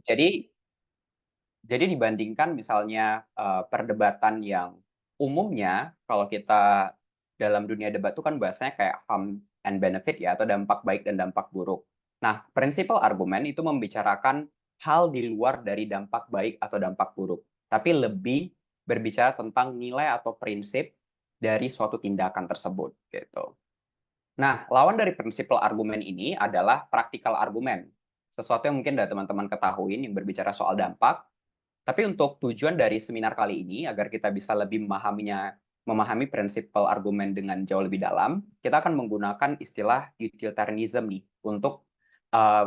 Jadi dibandingkan misalnya, perdebatan yang umumnya kalau kita dalam dunia debat itu kan bahasanya kayak harm and benefit ya, atau dampak baik dan dampak buruk. Nah, prinsipal argumen itu membicarakan hal di luar dari dampak baik atau dampak buruk, tapi lebih berbicara tentang nilai atau prinsip dari suatu tindakan tersebut, gitu. Nah, lawan dari prinsipal argumen ini adalah practical argumen, sesuatu yang mungkin dari teman-teman ketahuin yang berbicara soal dampak. Tapi untuk tujuan dari seminar kali ini, agar kita bisa lebih memahami prinsipal argumen dengan jauh lebih dalam, kita akan menggunakan istilah utilitarianism nih untuk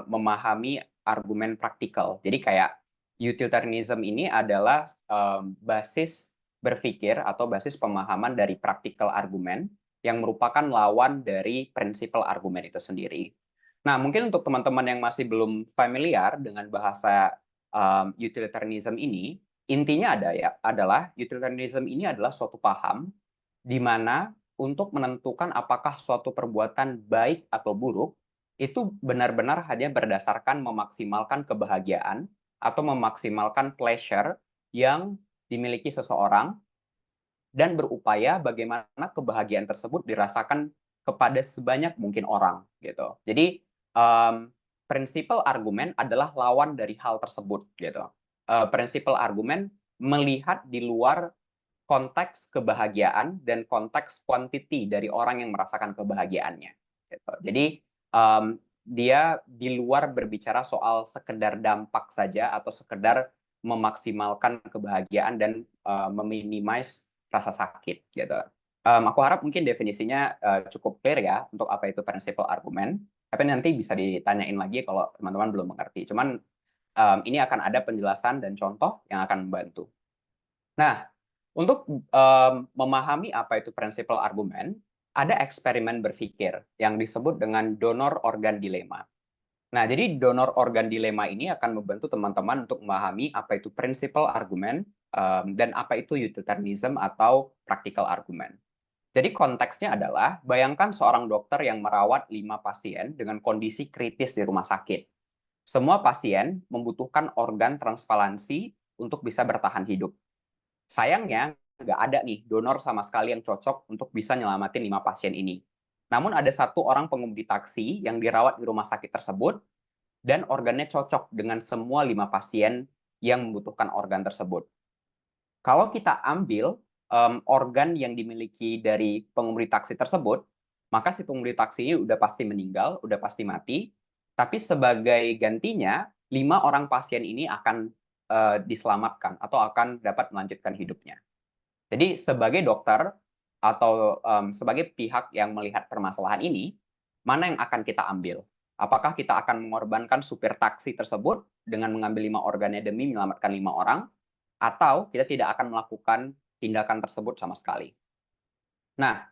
memahami argumen praktikal. Jadi kayak utilitarianism ini adalah basis berpikir atau basis pemahaman dari practical argumen yang merupakan lawan dari prinsipal argumen itu sendiri. Nah, mungkin untuk teman-teman yang masih belum familiar dengan bahasa utilitarianism ini, intinya adalah utilitarianism ini adalah suatu paham di mana untuk menentukan apakah suatu perbuatan baik atau buruk, itu benar-benar hanya berdasarkan memaksimalkan kebahagiaan atau memaksimalkan pleasure yang dimiliki seseorang dan berupaya bagaimana kebahagiaan tersebut dirasakan kepada sebanyak mungkin orang gitu. Jadi prinsipal argumen adalah lawan dari hal tersebut gitu. Prinsipal argumen melihat di luar konteks kebahagiaan dan konteks quantity dari orang yang merasakan kebahagiaannya. Gitu. Jadi dia di luar berbicara soal sekedar dampak saja atau sekedar memaksimalkan kebahagiaan dan meminimize rasa sakit gitu. Aku harap mungkin definisinya cukup clear ya untuk apa itu prinsipal argumen. Tapi nanti bisa ditanyain lagi kalau teman-teman belum mengerti. Cuman ini akan ada penjelasan dan contoh yang akan membantu. Nah, untuk memahami apa itu prinsipal argumen, ada eksperimen berpikir yang disebut dengan donor organ dilema. Nah, jadi donor organ dilema ini akan membantu teman-teman untuk memahami apa itu prinsipal argumen dan apa itu utilitarianism atau practical argument. Jadi konteksnya adalah, bayangkan seorang dokter yang merawat 5 pasien dengan kondisi kritis di rumah sakit. Semua pasien membutuhkan organ transplantasi untuk bisa bertahan hidup. Sayangnya, nggak ada nih donor sama sekali yang cocok untuk bisa nyelamatin 5 pasien ini. Namun ada satu orang pengemudi taksi yang dirawat di rumah sakit tersebut, dan organnya cocok dengan semua 5 pasien yang membutuhkan organ tersebut. Kalau kita ambil organ yang dimiliki dari pengemudi taksi tersebut, maka si pengemudi taksi ini udah pasti meninggal, udah pasti mati, tapi sebagai gantinya, 5 orang pasien ini akan diselamatkan atau akan dapat melanjutkan hidupnya. Jadi sebagai dokter atau sebagai pihak yang melihat permasalahan ini, mana yang akan kita ambil? Apakah kita akan mengorbankan supir taksi tersebut dengan mengambil 5 organnya demi menyelamatkan 5 orang, atau kita tidak akan melakukan tindakan tersebut sama sekali? Nah,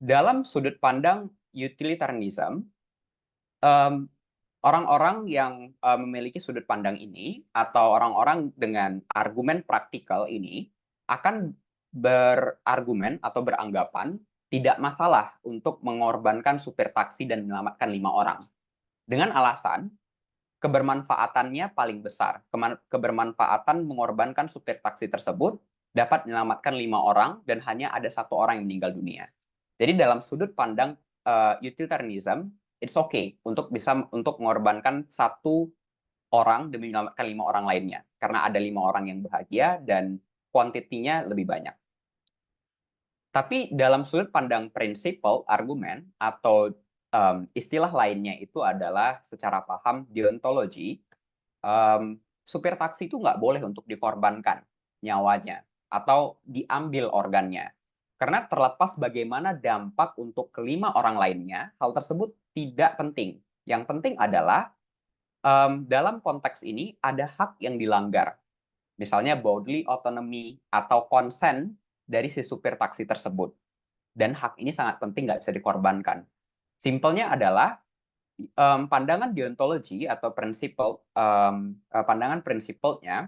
dalam sudut pandang utilitarianism, orang-orang yang memiliki sudut pandang ini atau orang-orang dengan argumen praktikal ini akan berargumen atau beranggapan tidak masalah untuk mengorbankan supir taksi dan menyelamatkan 5 orang. Dengan alasan kebermanfaatannya paling besar. Kebermanfaatan mengorbankan supir taksi tersebut dapat menyelamatkan 5 orang dan hanya ada satu orang yang meninggal dunia. Jadi dalam sudut pandang utilitarianism, it's okay untuk mengorbankan satu orang demi menyelamatkan 5 orang lainnya, karena ada 5 orang yang bahagia dan kuantitinya lebih banyak. Tapi dalam sudut pandang prinsipal argumen atau istilah lainnya itu adalah secara paham deontologi, supir taksi itu nggak boleh untuk dikorbankan nyawanya atau diambil organnya. Karena terlepas bagaimana dampak untuk kelima orang lainnya, hal tersebut tidak penting. Yang penting adalah dalam konteks ini ada hak yang dilanggar. Misalnya bodily autonomy atau consent dari si supir taksi tersebut. Dan hak ini sangat penting, nggak bisa dikorbankan. Simpelnya adalah pandangan deontologi atau pandangan prinsipalnya,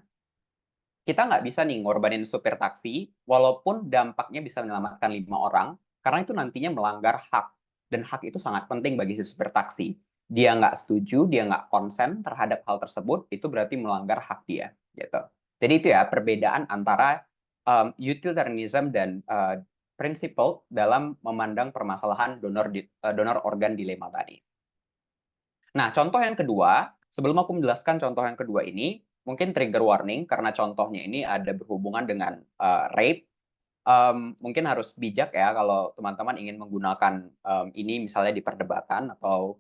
kita nggak bisa nih ngorbanin supir taksi walaupun dampaknya bisa menyelamatkan 5 orang, karena itu nantinya melanggar hak, dan hak itu sangat penting bagi si supir taksi. dia nggak setuju, dia nggak konsen terhadap hal tersebut, itu berarti melanggar hak dia, gitu. Jadi itu ya perbedaan antara utilitarianism dan principle dalam memandang permasalahan donor organ dilema tadi. Nah, contoh yang kedua, sebelum aku menjelaskan contoh yang kedua ini, mungkin trigger warning karena contohnya ini ada berhubungan dengan rape. Mungkin harus bijak ya kalau teman-teman ingin menggunakan ini misalnya di perdebatan atau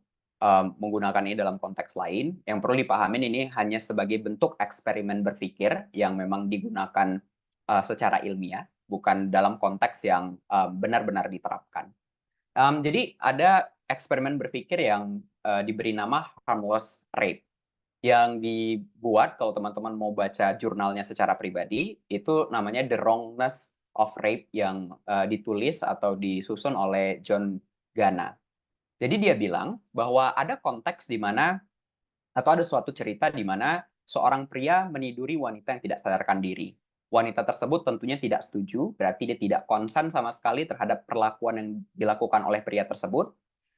menggunakan ini dalam konteks lain. Yang perlu dipahamin ini hanya sebagai bentuk eksperimen berpikir yang memang digunakan secara ilmiah, bukan dalam konteks yang benar-benar diterapkan. Jadi ada eksperimen berpikir yang diberi nama harmless rape yang dibuat kalau teman-teman mau baca jurnalnya secara pribadi itu namanya The Wrongness of Rape yang ditulis atau disusun oleh John Gana. Jadi dia bilang bahwa ada konteks di mana atau ada suatu cerita di mana seorang pria meniduri wanita yang tidak sadarkan diri. Wanita tersebut tentunya tidak setuju, berarti dia tidak konsen sama sekali terhadap perlakuan yang dilakukan oleh pria tersebut.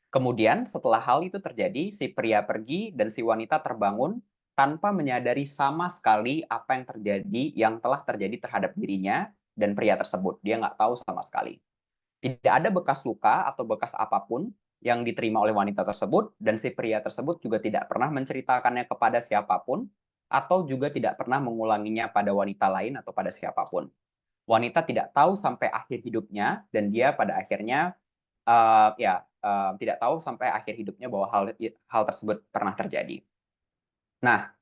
Kemudian setelah hal itu terjadi, si pria pergi dan si wanita terbangun tanpa menyadari sama sekali apa yang terjadi yang telah terjadi terhadap dirinya dan pria tersebut. Dia nggak tahu sama sekali. Tidak ada bekas luka atau bekas apapun yang diterima oleh wanita tersebut, dan si pria tersebut juga tidak pernah menceritakannya kepada siapapun, atau juga tidak pernah mengulanginya pada wanita lain atau pada siapapun. Wanita tidak tahu sampai akhir hidupnya, dan dia pada akhirnya tidak tahu sampai akhir hidupnya bahwa hal tersebut pernah terjadi. Nah,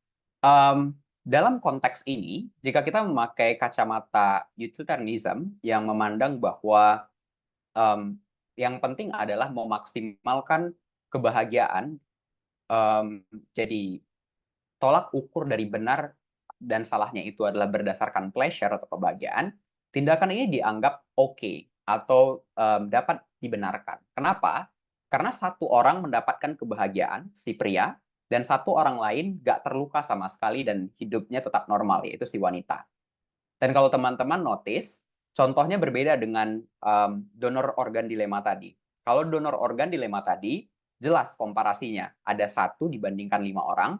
dalam konteks ini, jika kita memakai kacamata utilitarianism yang memandang bahwa yang penting adalah memaksimalkan kebahagiaan, jadi tolak ukur dari benar dan salahnya itu adalah berdasarkan pleasure atau kebahagiaan, tindakan ini dianggap oke atau dapat dibenarkan. Kenapa? Karena satu orang mendapatkan kebahagiaan, si pria, dan satu orang lain nggak terluka sama sekali dan hidupnya tetap normal, yaitu si wanita. Dan kalau teman-teman notice, contohnya berbeda dengan donor organ dilema tadi. Kalau donor organ dilema tadi, jelas komparasinya. Ada 1 dibandingkan 5 orang,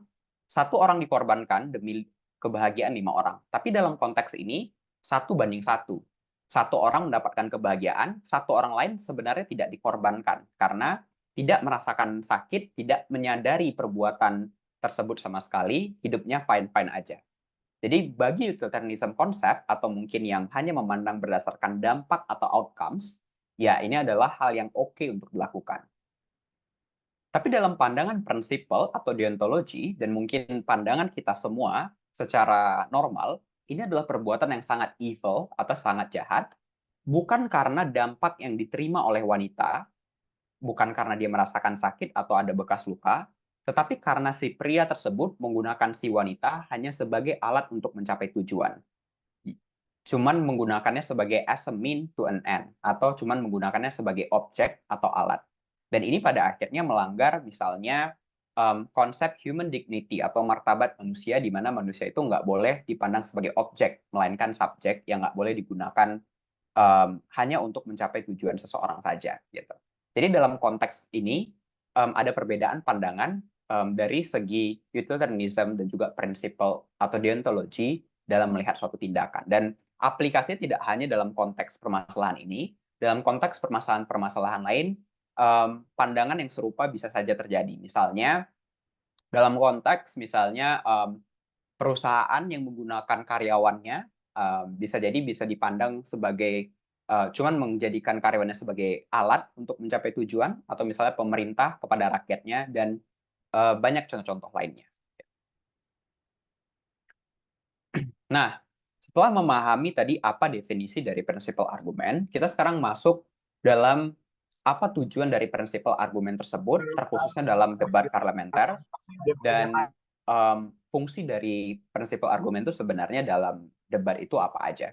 1 orang dikorbankan demi kebahagiaan 5 orang. Tapi dalam konteks ini, 1 banding 1. 1 orang mendapatkan kebahagiaan, 1 orang lain sebenarnya tidak dikorbankan. Karena tidak merasakan sakit, tidak menyadari perbuatan tersebut sama sekali, hidupnya fine-fine aja. Jadi bagi utilitarianism konsep atau mungkin yang hanya memandang berdasarkan dampak atau outcomes, ya ini adalah hal yang oke untuk dilakukan. Tapi dalam pandangan prinsipal atau deontologi dan mungkin pandangan kita semua secara normal, ini adalah perbuatan yang sangat evil atau sangat jahat, bukan karena dampak yang diterima oleh wanita, bukan karena dia merasakan sakit atau ada bekas luka, tetapi karena si pria tersebut menggunakan si wanita hanya sebagai alat untuk mencapai tujuan. Cuman menggunakannya sebagai as a mean to an end, atau cuman menggunakannya sebagai objek atau alat. Dan ini pada akhirnya melanggar misalnya konsep human dignity atau martabat manusia, di mana manusia itu nggak boleh dipandang sebagai objek, melainkan subjek yang nggak boleh digunakan hanya untuk mencapai tujuan seseorang saja. Gitu. Jadi dalam konteks ini ada perbedaan pandangan dari segi utilitarianism dan juga prinsipal atau deontologi dalam melihat suatu tindakan. Dan aplikasinya tidak hanya dalam konteks permasalahan ini, dalam konteks permasalahan-permasalahan lain, pandangan yang serupa bisa saja terjadi. Misalnya, dalam konteks misalnya perusahaan yang menggunakan karyawannya bisa dipandang sebagai cuman menjadikan karyawannya sebagai alat untuk mencapai tujuan, atau misalnya pemerintah kepada rakyatnya, dan banyak contoh-contoh lainnya. Nah, setelah memahami tadi apa definisi dari prinsipal argumen, kita sekarang masuk dalam apa tujuan dari prinsipal argumen tersebut, terkhususnya dalam debat parlementer, dan fungsi dari prinsipal argumen itu sebenarnya dalam debat itu apa aja.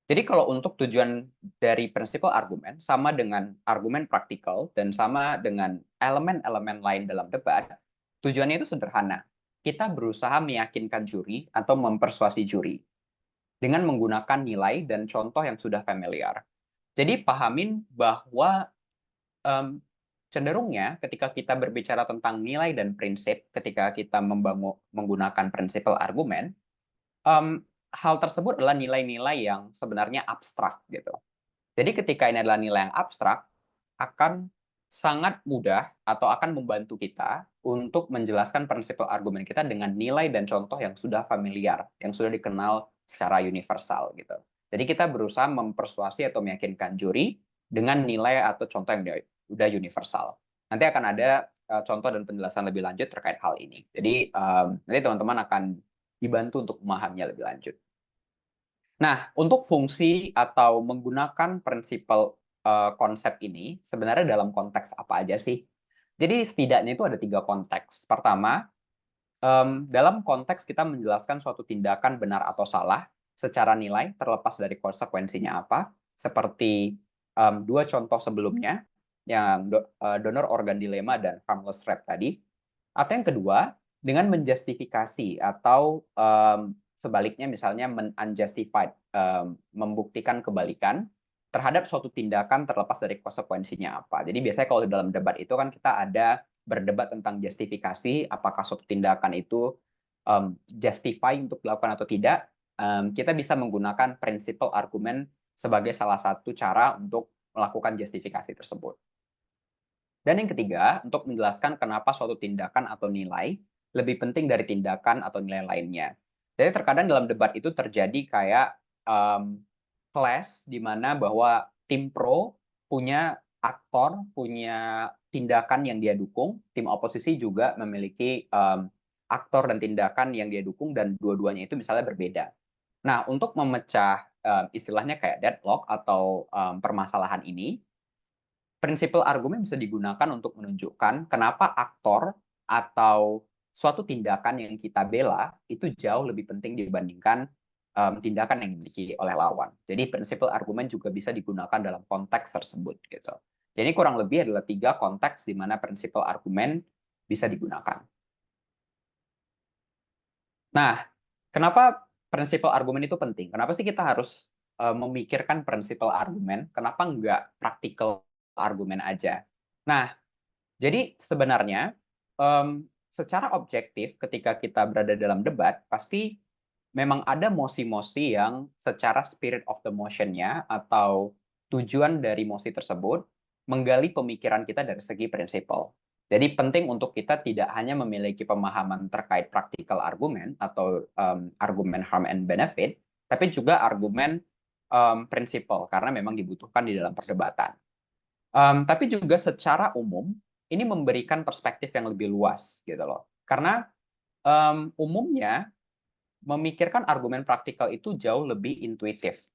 Jadi kalau untuk tujuan dari prinsipal argumen, sama dengan argumen praktikal dan sama dengan elemen-elemen lain dalam debat, tujuannya itu sederhana. Kita berusaha meyakinkan juri atau mempersuasi juri dengan menggunakan nilai dan contoh yang sudah familiar. Jadi pahamin bahwa cenderungnya ketika kita berbicara tentang nilai dan prinsip, ketika kita menggunakan prinsipal argumen, hal tersebut adalah nilai-nilai yang sebenarnya abstrak gitu. Jadi ketika ini adalah nilai yang abstrak, akan sangat mudah atau akan membantu kita untuk menjelaskan prinsipal argumen kita dengan nilai dan contoh yang sudah familiar, yang sudah dikenal secara universal gitu. Jadi kita berusaha mempersuasi atau meyakinkan juri dengan nilai atau contoh yang sudah universal. Nanti akan ada contoh dan penjelasan lebih lanjut terkait hal ini. Jadi nanti teman-teman akan dibantu untuk memahaminya lebih lanjut. Nah, untuk fungsi atau menggunakan prinsipal konsep ini sebenarnya dalam konteks apa aja sih? Jadi setidaknya itu ada 3 konteks. Pertama, dalam konteks kita menjelaskan suatu tindakan benar atau salah secara nilai terlepas dari konsekuensinya apa, seperti 2 contoh sebelumnya yang donor organ dilema dan harmless trap tadi. Atau yang kedua, dengan menjustifikasi atau sebaliknya misalnya unjustified, membuktikan kebalikan terhadap suatu tindakan terlepas dari konsekuensinya apa. Jadi biasanya kalau dalam debat itu kan kita ada berdebat tentang justifikasi, apakah suatu tindakan itu justify untuk dilakukan atau tidak. Kita bisa menggunakan prinsipal argumen sebagai salah satu cara untuk melakukan justifikasi tersebut. Dan yang ketiga, untuk menjelaskan kenapa suatu tindakan atau nilai lebih penting dari tindakan atau nilai lainnya. Jadi terkadang dalam debat itu terjadi kayak clash di mana bahwa tim pro punya aktor, punya tindakan yang dia dukung, tim oposisi juga memiliki aktor dan tindakan yang dia dukung dan dua-duanya itu misalnya berbeda. Nah, untuk memecah istilahnya kayak deadlock atau permasalahan ini, prinsipal argumen bisa digunakan untuk menunjukkan kenapa aktor atau suatu tindakan yang kita bela itu jauh lebih penting dibandingkan tindakan yang dimiliki oleh lawan. Jadi prinsipal argumen juga bisa digunakan dalam konteks tersebut gitu. Jadi kurang lebih adalah 3 konteks di mana prinsipal argumen bisa digunakan. Nah, kenapa prinsipal argumen itu penting? Kenapa sih kita harus memikirkan prinsipal argumen? Kenapa nggak practical argumen aja? Nah, jadi sebenarnya secara objektif ketika kita berada dalam debat, pasti memang ada mosi-mosi yang secara spirit of the motion-nya atau tujuan dari mosi tersebut menggali pemikiran kita dari segi prinsipal. Jadi penting untuk kita tidak hanya memiliki pemahaman terkait practical argumen atau argumen harm and benefit, tapi juga argumen prinsipal karena memang dibutuhkan di dalam perdebatan. Tapi juga secara umum ini memberikan perspektif yang lebih luas gitu loh. Karena umumnya memikirkan argumen praktikal itu jauh lebih intuitif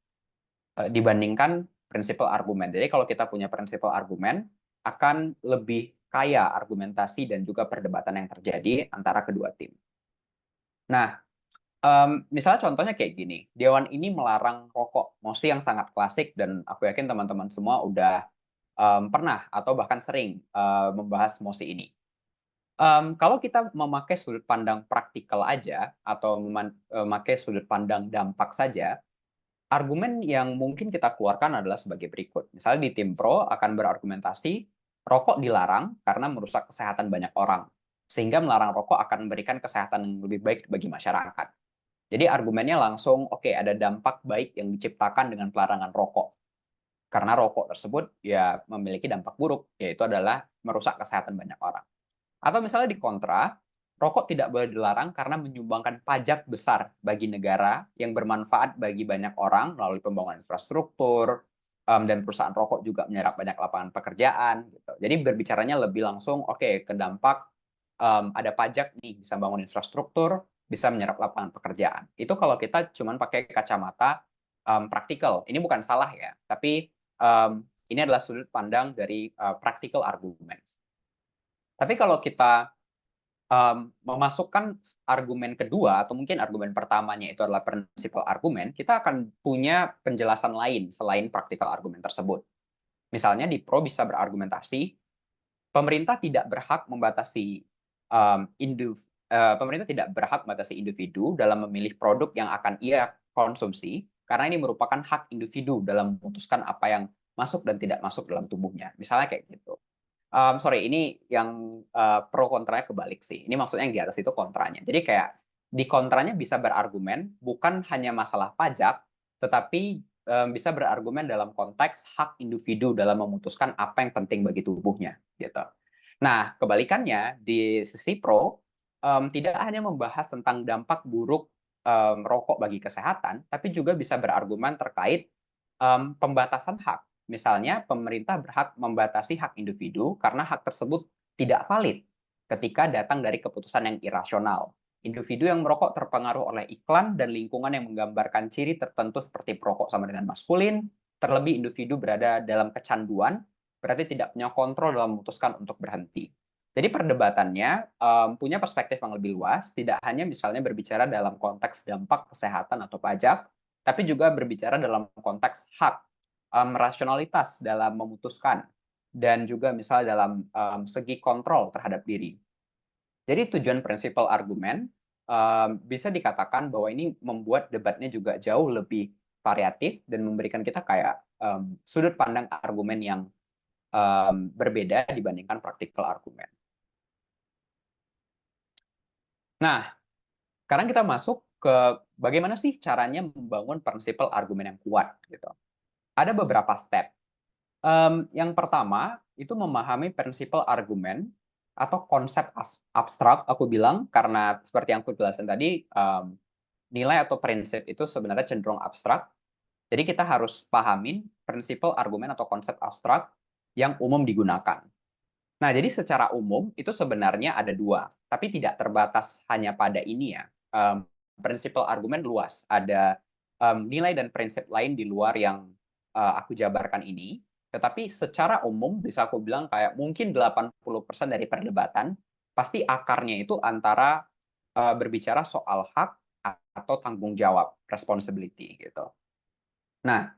dibandingkan prinsipal argumen. Jadi kalau kita punya prinsipal argumen akan lebih kaya argumentasi dan juga perdebatan yang terjadi antara kedua tim. Nah, misalnya contohnya kayak gini, Dewan ini melarang rokok, mosi yang sangat klasik dan aku yakin teman-teman semua udah pernah atau bahkan sering membahas mosi ini. Kalau kita memakai sudut pandang praktikal aja atau memakai sudut pandang dampak saja, argumen yang mungkin kita keluarkan adalah sebagai berikut. Misalnya di tim pro akan berargumentasi, rokok dilarang karena merusak kesehatan banyak orang, sehingga melarang rokok akan memberikan kesehatan yang lebih baik bagi masyarakat. Jadi argumennya langsung, oke, ada dampak baik yang diciptakan dengan pelarangan rokok. Karena rokok tersebut ya memiliki dampak buruk, yaitu adalah merusak kesehatan banyak orang. Atau misalnya di kontra, rokok tidak boleh dilarang karena menyumbangkan pajak besar bagi negara yang bermanfaat bagi banyak orang melalui pembangunan infrastruktur, dan perusahaan rokok juga menyerap banyak lapangan pekerjaan. Gitu. Jadi berbicaranya lebih langsung, oke, ke dampak ada pajak nih, bisa bangun infrastruktur, bisa menyerap lapangan pekerjaan. Itu kalau kita cuma pakai kacamata praktikal. Ini bukan salah ya, tapi ini adalah sudut pandang dari practical argument. Tapi kalau kita memasukkan argumen kedua atau mungkin argumen pertamanya itu adalah prinsipal argumen, kita akan punya penjelasan lain selain praktikal argumen tersebut. Misalnya di pro bisa berargumentasi, pemerintah tidak berhak membatasi pemerintah tidak berhak membatasi individu dalam memilih produk yang akan ia konsumsi karena ini merupakan hak individu dalam memutuskan apa yang masuk dan tidak masuk dalam tubuhnya. Misalnya kayak gitu. Sorry, ini yang pro kontranya kebalik sih. Ini maksudnya yang di atas itu kontranya. Jadi kayak di kontranya bisa berargumen bukan hanya masalah pajak, tetapi bisa berargumen dalam konteks hak individu dalam memutuskan apa yang penting bagi tubuhnya, gitu. Nah, kebalikannya di sisi pro tidak hanya membahas tentang dampak buruk rokok bagi kesehatan, tapi juga bisa berargumen terkait pembatasan hak. Misalnya, pemerintah berhak membatasi hak individu karena hak tersebut tidak valid ketika datang dari keputusan yang irasional. Individu yang merokok terpengaruh oleh iklan dan lingkungan yang menggambarkan ciri tertentu seperti perokok sama dengan maskulin, terlebih individu berada dalam kecanduan, berarti tidak punya kontrol dalam memutuskan untuk berhenti. Jadi perdebatannya punya perspektif yang lebih luas, tidak hanya misalnya berbicara dalam konteks dampak kesehatan atau pajak, tapi juga berbicara dalam konteks hak, rasionalitas dalam memutuskan, dan juga misalnya dalam segi kontrol terhadap diri. Jadi tujuan prinsipal argumen bisa dikatakan bahwa ini membuat debatnya juga jauh lebih variatif dan memberikan kita kayak sudut pandang argumen yang berbeda dibandingkan practical argumen. Nah, sekarang kita masuk ke bagaimana sih caranya membangun prinsipal argumen yang kuat gitu. Ada beberapa step. Yang pertama itu memahami prinsipal argumen atau konsep abstrak aku bilang karena seperti yang aku jelaskan tadi nilai atau prinsip itu sebenarnya cenderung abstrak. Jadi kita harus pahamin prinsipal argumen atau konsep abstrak yang umum digunakan. Nah, jadi secara umum itu sebenarnya ada dua, tapi tidak terbatas hanya pada ini ya. Prinsipal argumen luas, ada nilai dan prinsip lain di luar yang aku jabarkan ini. Tetapi secara umum bisa aku bilang kayak mungkin 80% dari perdebatan pasti akarnya itu antara berbicara soal hak atau tanggung jawab, responsibility gitu. Nah,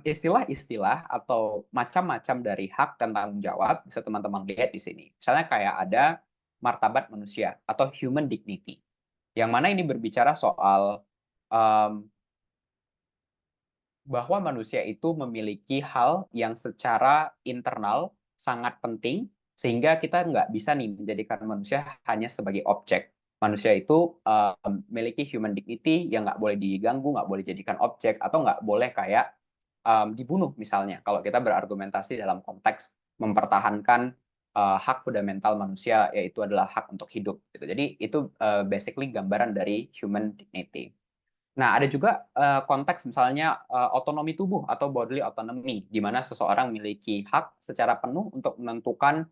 istilah-istilah atau macam-macam dari hak dan tanggung jawab bisa teman-teman lihat di sini. Misalnya kayak ada martabat manusia atau human dignity, yang mana ini berbicara soal bahwa manusia itu memiliki hal yang secara internal sangat penting, sehingga kita nggak bisa nih menjadikan manusia hanya sebagai objek. Manusia itu memiliki human dignity yang nggak boleh diganggu, nggak boleh dijadikan objek, atau nggak boleh kayak dibunuh misalnya, kalau kita berargumentasi dalam konteks mempertahankan hak fundamental manusia, yaitu adalah hak untuk hidup. Gitu. Jadi itu basically gambaran dari human dignity. Nah, ada juga konteks misalnya otonomi tubuh atau bodily autonomy, di mana seseorang memiliki hak secara penuh untuk menentukan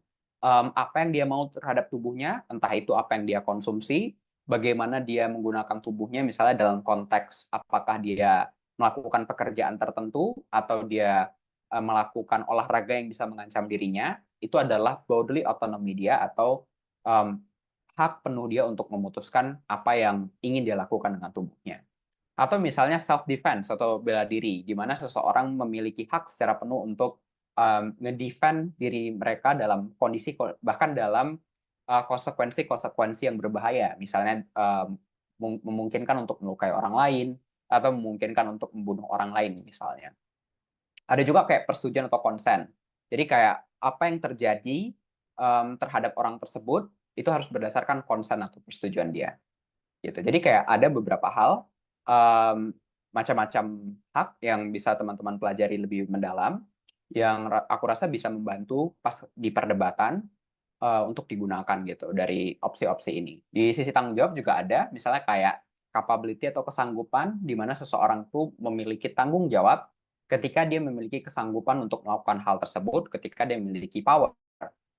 apa yang dia mau terhadap tubuhnya, entah itu apa yang dia konsumsi, bagaimana dia menggunakan tubuhnya, misalnya dalam konteks apakah dia melakukan pekerjaan tertentu atau dia melakukan olahraga yang bisa mengancam dirinya, itu adalah bodily autonomy dia atau hak penuh dia untuk memutuskan apa yang ingin dia lakukan dengan tubuhnya. Atau misalnya self defense atau bela diri, di mana seseorang memiliki hak secara penuh untuk ngedefend diri mereka dalam kondisi bahkan dalam konsekuensi-konsekuensi yang berbahaya, misalnya memungkinkan untuk melukai orang lain atau memungkinkan untuk membunuh orang lain misalnya. Ada juga kayak persetujuan atau konsen. Jadi kayak apa yang terjadi terhadap orang tersebut itu harus berdasarkan konsen atau persetujuan dia. Gitu. Jadi kayak ada beberapa hal macam-macam hak yang bisa teman-teman pelajari lebih mendalam yang aku rasa bisa membantu pas di perdebatan untuk digunakan gitu dari opsi-opsi ini. Di sisi tanggung jawab juga ada, misalnya kayak capability atau kesanggupan di mana seseorang tuh memiliki tanggung jawab ketika dia memiliki kesanggupan untuk melakukan hal tersebut, ketika dia memiliki power.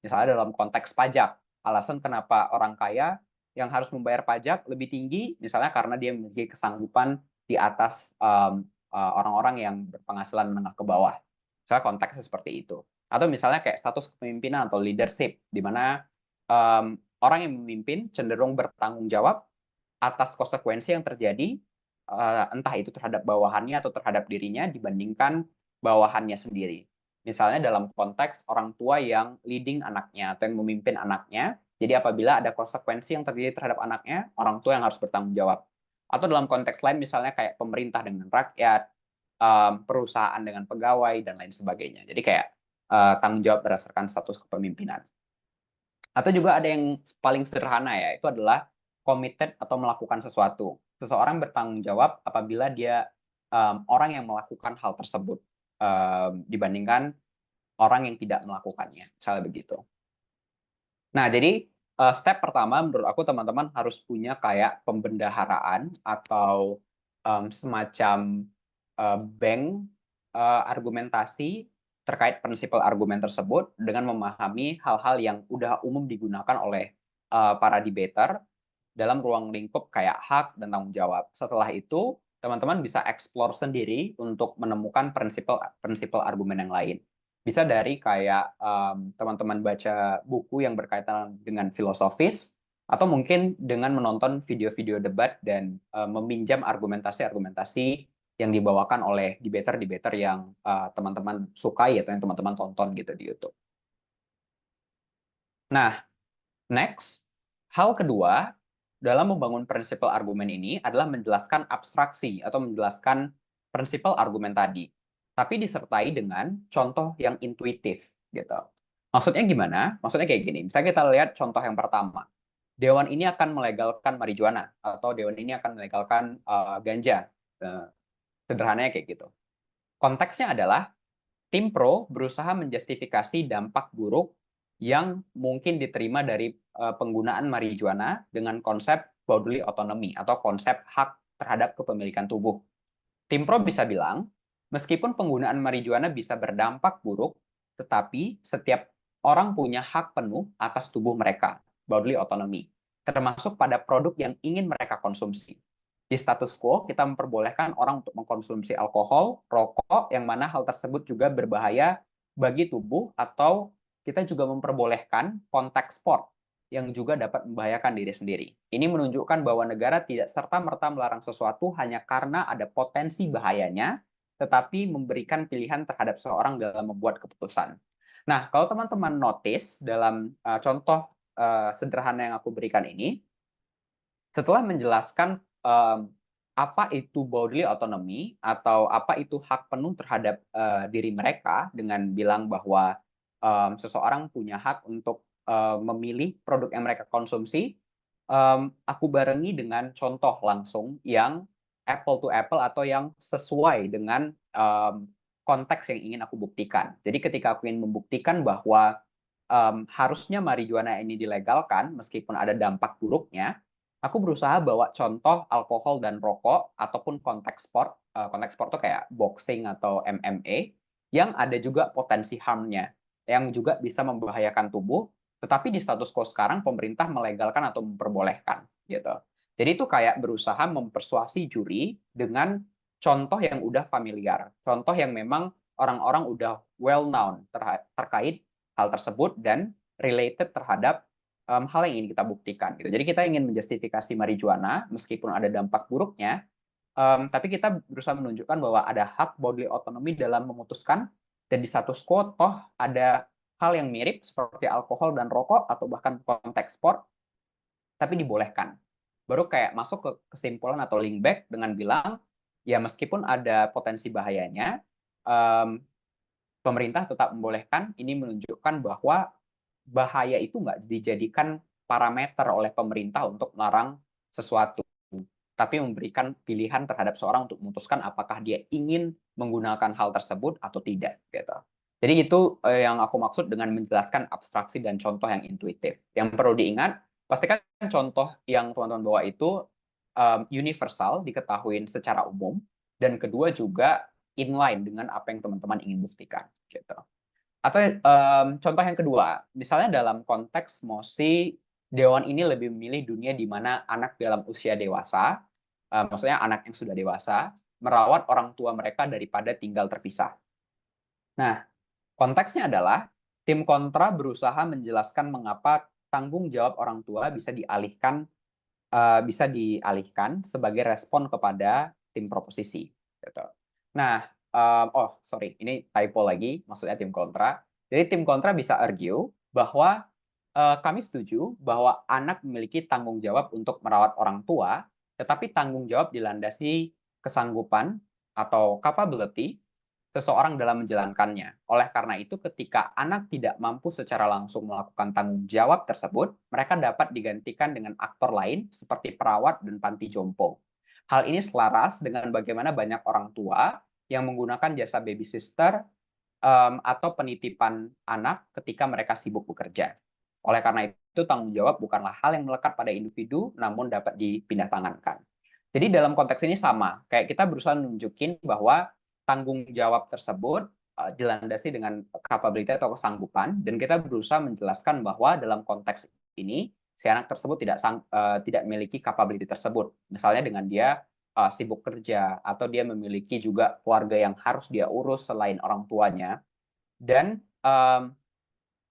Misalnya dalam konteks pajak, alasan kenapa orang kaya yang harus membayar pajak lebih tinggi, misalnya karena dia memiliki kesanggupan di atas orang-orang yang berpenghasilan menengah ke bawah. Misalnya konteksnya seperti itu. Atau misalnya kayak status kepemimpinan atau leadership, di mana orang yang memimpin cenderung bertanggung jawab atas konsekuensi yang terjadi, entah itu terhadap bawahannya atau terhadap dirinya dibandingkan bawahannya sendiri. Misalnya dalam konteks orang tua yang leading anaknya atau yang memimpin anaknya, jadi apabila ada konsekuensi yang terjadi terhadap anaknya, orang tua yang harus bertanggung jawab. Atau dalam konteks lain misalnya kayak pemerintah dengan rakyat, perusahaan dengan pegawai, dan lain sebagainya. Jadi kayak tanggung jawab berdasarkan status kepemimpinan. Atau juga ada yang paling sederhana ya, itu adalah committed atau melakukan sesuatu. Seseorang bertanggung jawab apabila dia orang yang melakukan hal tersebut dibandingkan orang yang tidak melakukannya, misalnya begitu. Nah, jadi step pertama menurut aku teman-teman harus punya kayak pembendaharaan atau semacam bank argumentasi terkait prinsipal argumen tersebut dengan memahami hal-hal yang udah umum digunakan oleh para debater dalam ruang lingkup kayak hak dan tanggung jawab. Setelah itu, teman-teman bisa explore sendiri untuk menemukan prinsipal argumen yang lain. Bisa dari kayak teman-teman baca buku yang berkaitan dengan filosofis, atau mungkin dengan menonton video-video debat dan meminjam argumentasi-argumentasi yang dibawakan oleh debater-debater yang teman-teman sukai atau yang teman-teman tonton gitu di YouTube. Nah, next, hal kedua dalam membangun prinsipal argumen ini adalah menjelaskan abstraksi atau menjelaskan prinsipal argumen tadi, tapi disertai dengan contoh yang intuitif gitu. Maksudnya gimana? Maksudnya kayak gini. Misalnya kita lihat contoh yang pertama. Dewan ini akan melegalkan marijuana atau dewan ini akan melegalkan ganja. Sederhananya kayak gitu. Konteksnya adalah tim pro berusaha menjustifikasi dampak buruk yang mungkin diterima dari penggunaan marijuana dengan konsep bodily autonomy atau konsep hak terhadap kepemilikan tubuh. Tim pro bisa bilang, meskipun penggunaan marijuana bisa berdampak buruk, tetapi setiap orang punya hak penuh atas tubuh mereka, bodily autonomy, termasuk pada produk yang ingin mereka konsumsi. Di status quo, kita memperbolehkan orang untuk mengkonsumsi alkohol, rokok, yang mana hal tersebut juga berbahaya bagi tubuh, atau kita juga memperbolehkan kontak sport yang juga dapat membahayakan diri sendiri. Ini menunjukkan bahwa negara tidak serta-merta melarang sesuatu hanya karena ada potensi bahayanya, tetapi memberikan pilihan terhadap seseorang dalam membuat keputusan. Nah, kalau teman-teman notice dalam contoh sederhana yang aku berikan ini, setelah menjelaskan apa itu bodily autonomy atau apa itu hak penuh terhadap diri mereka dengan bilang bahwa seseorang punya hak untuk memilih produk yang mereka konsumsi, aku barengi dengan contoh langsung yang apple to apple atau yang sesuai dengan konteks yang ingin aku buktikan. Jadi ketika aku ingin membuktikan bahwa harusnya marijuana ini dilegalkan meskipun ada dampak buruknya, aku berusaha bawa contoh alkohol dan rokok ataupun konteks sport. Konteks sport itu kayak boxing atau MMA yang ada juga potensi harm-nya, yang juga bisa membahayakan tubuh, tetapi di status quo sekarang pemerintah melegalkan atau memperbolehkan gitu. Jadi itu kayak berusaha mempersuasi juri dengan contoh yang udah familiar, contoh yang memang orang-orang udah well known terkait hal tersebut dan related terhadap hal yang ingin kita buktikan gitu. Jadi kita ingin menjustifikasi marijuana meskipun ada dampak buruknya, tapi kita berusaha menunjukkan bahwa ada hak bodily autonomy dalam memutuskan, dan di status quo toh ada hal yang mirip seperti alkohol dan rokok atau bahkan konteks sport, tapi dibolehkan. Baru kayak masuk ke kesimpulan atau link back dengan bilang, ya meskipun ada potensi bahayanya, pemerintah tetap membolehkan. Ini menunjukkan bahwa bahaya itu nggak dijadikan parameter oleh pemerintah untuk melarang sesuatu, tapi memberikan pilihan terhadap seorang untuk memutuskan apakah dia ingin menggunakan hal tersebut atau tidak gitu. Jadi itu yang aku maksud dengan menjelaskan abstraksi dan contoh yang intuitif. Yang perlu diingat, pastikan contoh yang teman-teman bawa itu universal, diketahui secara umum, dan kedua juga inline dengan apa yang teman-teman ingin buktikan gitu. Atau contoh yang kedua, misalnya dalam konteks mosi Dewan ini lebih memilih dunia di mana anak dalam usia dewasa, maksudnya anak yang sudah dewasa, merawat orang tua mereka daripada tinggal terpisah. Nah, konteksnya adalah tim kontra berusaha menjelaskan mengapa tanggung jawab orang tua bisa dialihkan sebagai respon kepada tim proposisi. Gitu. Nah, sorry, ini typo lagi, maksudnya tim kontra. Jadi tim kontra bisa argue bahwa kami setuju bahwa anak memiliki tanggung jawab untuk merawat orang tua, tetapi tanggung jawab dilandasi kesanggupan atau capability, seseorang dalam menjalankannya. Oleh karena itu, ketika anak tidak mampu secara langsung melakukan tanggung jawab tersebut, mereka dapat digantikan dengan aktor lain seperti perawat dan panti jompo. Hal ini selaras dengan bagaimana banyak orang tua yang menggunakan jasa babysitter atau penitipan anak ketika mereka sibuk bekerja. Oleh karena itu, tanggung jawab bukanlah hal yang melekat pada individu, namun dapat dipindah tangankan. Jadi dalam konteks ini sama, kayak kita berusaha nunjukin bahwa tanggung jawab tersebut dilandasi dengan capability atau kesanggupan, dan kita berusaha menjelaskan bahwa dalam konteks ini si anak tersebut tidak memiliki capability tersebut. Misalnya dengan dia sibuk kerja atau dia memiliki juga keluarga yang harus dia urus selain orang tuanya, dan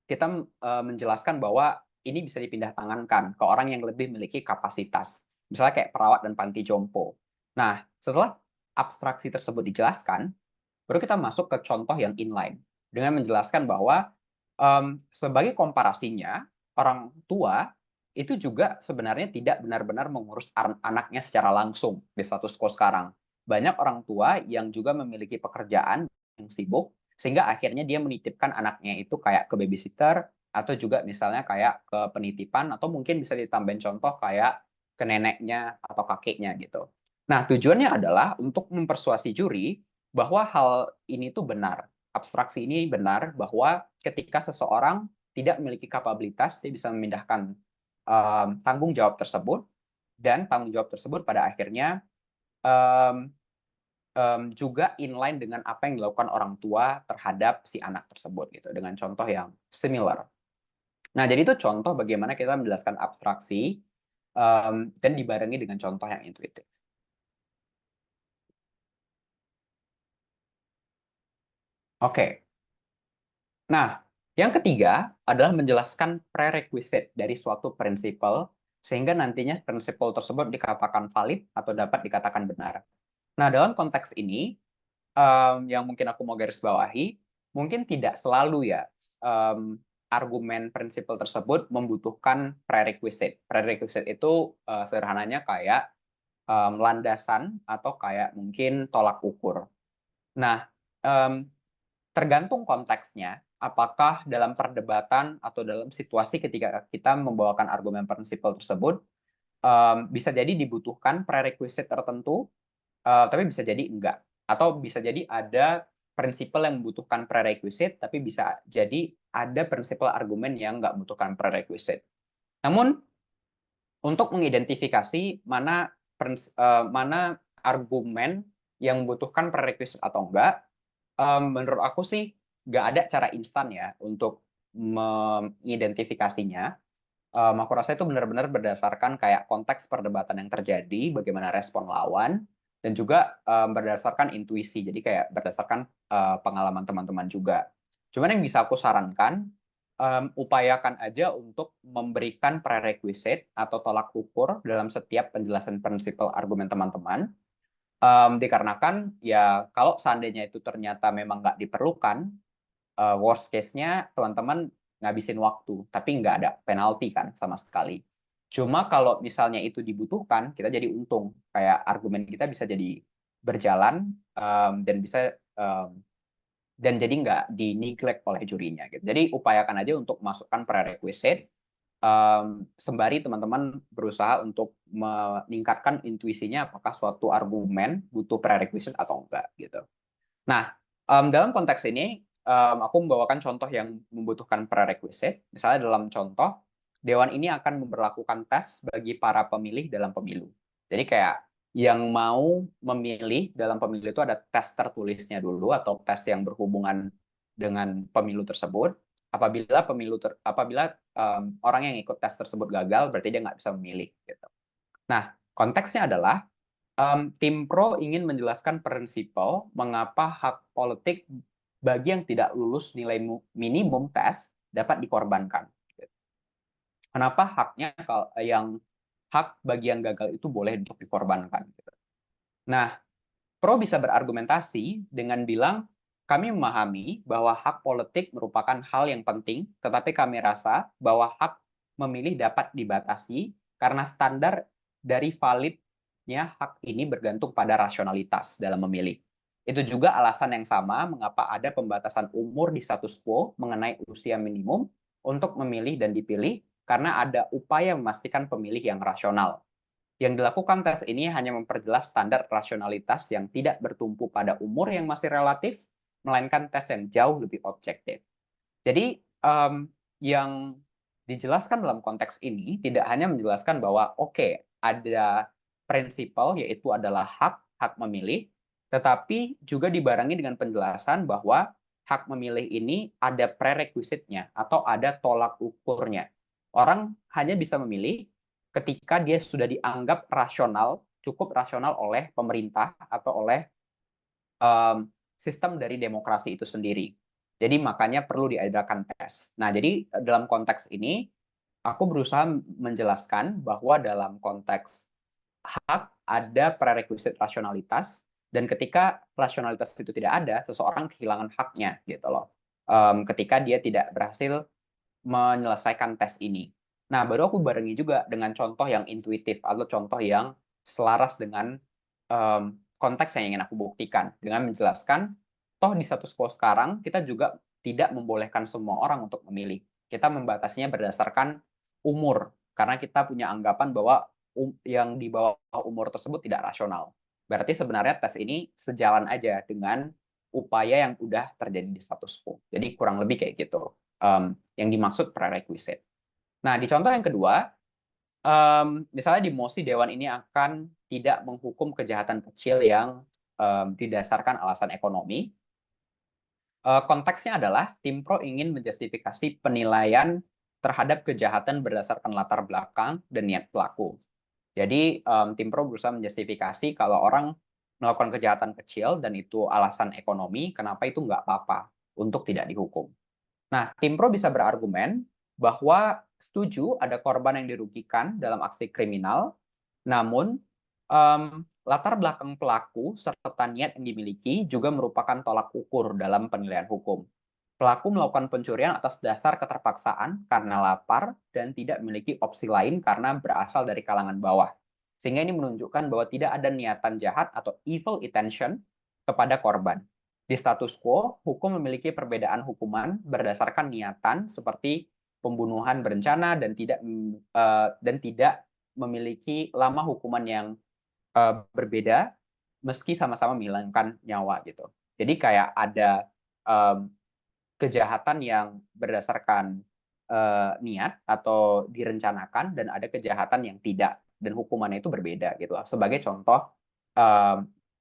kita menjelaskan bahwa ini bisa dipindah tangankan ke orang yang lebih memiliki kapasitas, misalnya kayak perawat dan panti jompo. Nah, setelah abstraksi tersebut dijelaskan, baru kita masuk ke contoh yang inline dengan menjelaskan bahwa sebagai komparasinya, orang tua itu juga sebenarnya tidak benar-benar mengurus anaknya secara langsung di status quo sekarang. Banyak orang tua yang juga memiliki pekerjaan yang sibuk, sehingga akhirnya dia menitipkan anaknya itu kayak ke babysitter, atau juga misalnya kayak ke penitipan, atau mungkin bisa ditambahin contoh kayak ke neneknya atau kakeknya gitu. Nah, tujuannya adalah untuk mempersuasi juri bahwa hal ini tuh benar. Abstraksi ini benar bahwa ketika seseorang tidak memiliki kapabilitas, dia bisa memindahkan tanggung jawab tersebut, dan tanggung jawab tersebut pada akhirnya um, juga inline dengan apa yang dilakukan orang tua terhadap si anak tersebut gitu, dengan contoh yang similar. Nah, jadi itu contoh bagaimana kita menjelaskan abstraksi dan dibarengi dengan contoh yang intuitif. Oke. Nah, yang ketiga adalah menjelaskan prerequisite dari suatu prinsipal, sehingga nantinya prinsipal tersebut dikatakan valid atau dapat dikatakan benar. Nah, dalam konteks ini, yang mungkin aku mau garis bawahi, mungkin tidak selalu ya, argumen prinsipal tersebut membutuhkan prerequisite. Prerequisite itu sederhananya kayak landasan atau kayak mungkin tolak ukur. Nah, mmm, tergantung konteksnya, apakah dalam perdebatan atau dalam situasi ketika kita membawakan argumen prinsipal tersebut, bisa jadi dibutuhkan prerequisite tertentu, tapi bisa jadi enggak. Atau bisa jadi ada prinsipal yang membutuhkan prerequisite, tapi bisa jadi ada prinsipal argumen yang nggak membutuhkan prerequisite. Namun, untuk mengidentifikasi mana argumen yang membutuhkan prerequisite atau enggak, menurut aku sih nggak ada cara instan ya untuk mengidentifikasinya. Aku rasa itu benar-benar berdasarkan kayak konteks perdebatan yang terjadi, bagaimana respon lawan, dan juga berdasarkan intuisi. Jadi kayak berdasarkan pengalaman teman-teman juga. Cuman yang bisa aku sarankan, upayakan aja untuk memberikan prerequisite atau tolak ukur dalam setiap penjelasan prinsipal argumen teman-teman. Dikarenakan ya kalau seandainya itu ternyata memang nggak diperlukan, worst case-nya teman-teman ngabisin waktu, tapi nggak ada penalti kan sama sekali. Cuma kalau misalnya itu dibutuhkan, kita jadi untung. Kayak argumen kita bisa jadi berjalan, dan bisa, dan jadi nggak di-neglect oleh jurinya gitu. Jadi upayakan aja untuk masukkan prerequisite, sembari teman-teman berusaha untuk meningkatkan intuisinya apakah suatu argumen butuh prerequisite atau enggak gitu. Nah, dalam konteks ini, aku membawakan contoh yang membutuhkan prerequisite. Misalnya dalam contoh, dewan ini akan memberlakukan tes bagi para pemilih dalam pemilu. Jadi kayak yang mau memilih dalam pemilu itu ada tes tertulisnya dulu atau tes yang berhubungan dengan pemilu tersebut. Apabila orang yang ikut tes tersebut gagal, berarti dia nggak bisa memilih gitu. Nah, konteksnya adalah tim pro ingin menjelaskan prinsipal mengapa hak politik bagi yang tidak lulus nilai minimum tes dapat dikorbankan. Kenapa hak bagi yang gagal itu boleh untuk dikorbankan. Nah, pro bisa berargumentasi dengan bilang, kami memahami bahwa hak politik merupakan hal yang penting, tetapi kami rasa bahwa hak memilih dapat dibatasi karena standar dari validnya hak ini bergantung pada rasionalitas dalam memilih. Itu juga alasan yang sama mengapa ada pembatasan umur di status quo mengenai usia minimum untuk memilih dan dipilih, karena ada upaya memastikan pemilih yang rasional. Yang dilakukan tes ini hanya memperjelas standar rasionalitas yang tidak bertumpu pada umur yang masih relatif, melainkan tes yang jauh lebih objektif. Jadi, yang dijelaskan dalam konteks ini tidak hanya menjelaskan bahwa oke, ada prinsipal yaitu adalah hak memilih, tetapi juga dibarengi dengan penjelasan bahwa hak memilih ini ada prerequisite-nya atau ada tolak ukurnya. Orang hanya bisa memilih ketika dia sudah dianggap rasional, cukup rasional oleh pemerintah atau oleh sistem dari demokrasi itu sendiri. Jadi makanya perlu diadakan tes. Nah, jadi dalam konteks ini aku berusaha menjelaskan bahwa dalam konteks hak ada prerequisite rasionalitas, dan ketika rasionalitas itu tidak ada, seseorang kehilangan haknya gitu loh. Ketika dia tidak berhasil menyelesaikan tes ini. Nah, baru aku barengi juga dengan contoh yang intuitif atau contoh yang selaras dengan konteks yang ingin aku buktikan dengan menjelaskan, toh di status quo sekarang kita juga tidak membolehkan semua orang untuk memilih. Kita membatasinya berdasarkan umur, karena kita punya anggapan bahwa yang di bawah umur tersebut tidak rasional. Berarti sebenarnya tes ini sejalan aja dengan upaya yang udah terjadi di status quo. Jadi kurang lebih kayak gitu. Yang dimaksud prerequisite. Nah, di contoh yang kedua, misalnya di mosi dewan ini akan tidak menghukum kejahatan kecil yang didasarkan alasan ekonomi. Konteksnya adalah tim pro ingin menjustifikasi penilaian terhadap kejahatan berdasarkan latar belakang dan niat pelaku. Jadi tim pro berusaha menjustifikasi kalau orang melakukan kejahatan kecil dan itu alasan ekonomi, kenapa itu nggak apa-apa untuk tidak dihukum. Nah, tim pro bisa berargumen bahwa setuju ada korban yang dirugikan dalam aksi kriminal, namun latar belakang pelaku serta niat yang dimiliki juga merupakan tolak ukur dalam penilaian hukum. Pelaku melakukan pencurian atas dasar keterpaksaan karena lapar dan tidak memiliki opsi lain karena berasal dari kalangan bawah. Sehingga ini menunjukkan bahwa tidak ada niatan jahat atau evil intention kepada korban. Di status quo, hukum memiliki perbedaan hukuman berdasarkan niatan seperti pembunuhan berencana dan tidak memiliki lama hukuman yang berbeda meski sama-sama menghilangkan nyawa gitu. Jadi kayak ada kejahatan yang berdasarkan niat atau direncanakan dan ada kejahatan yang tidak dan hukumannya itu berbeda gitu lah. Sebagai contoh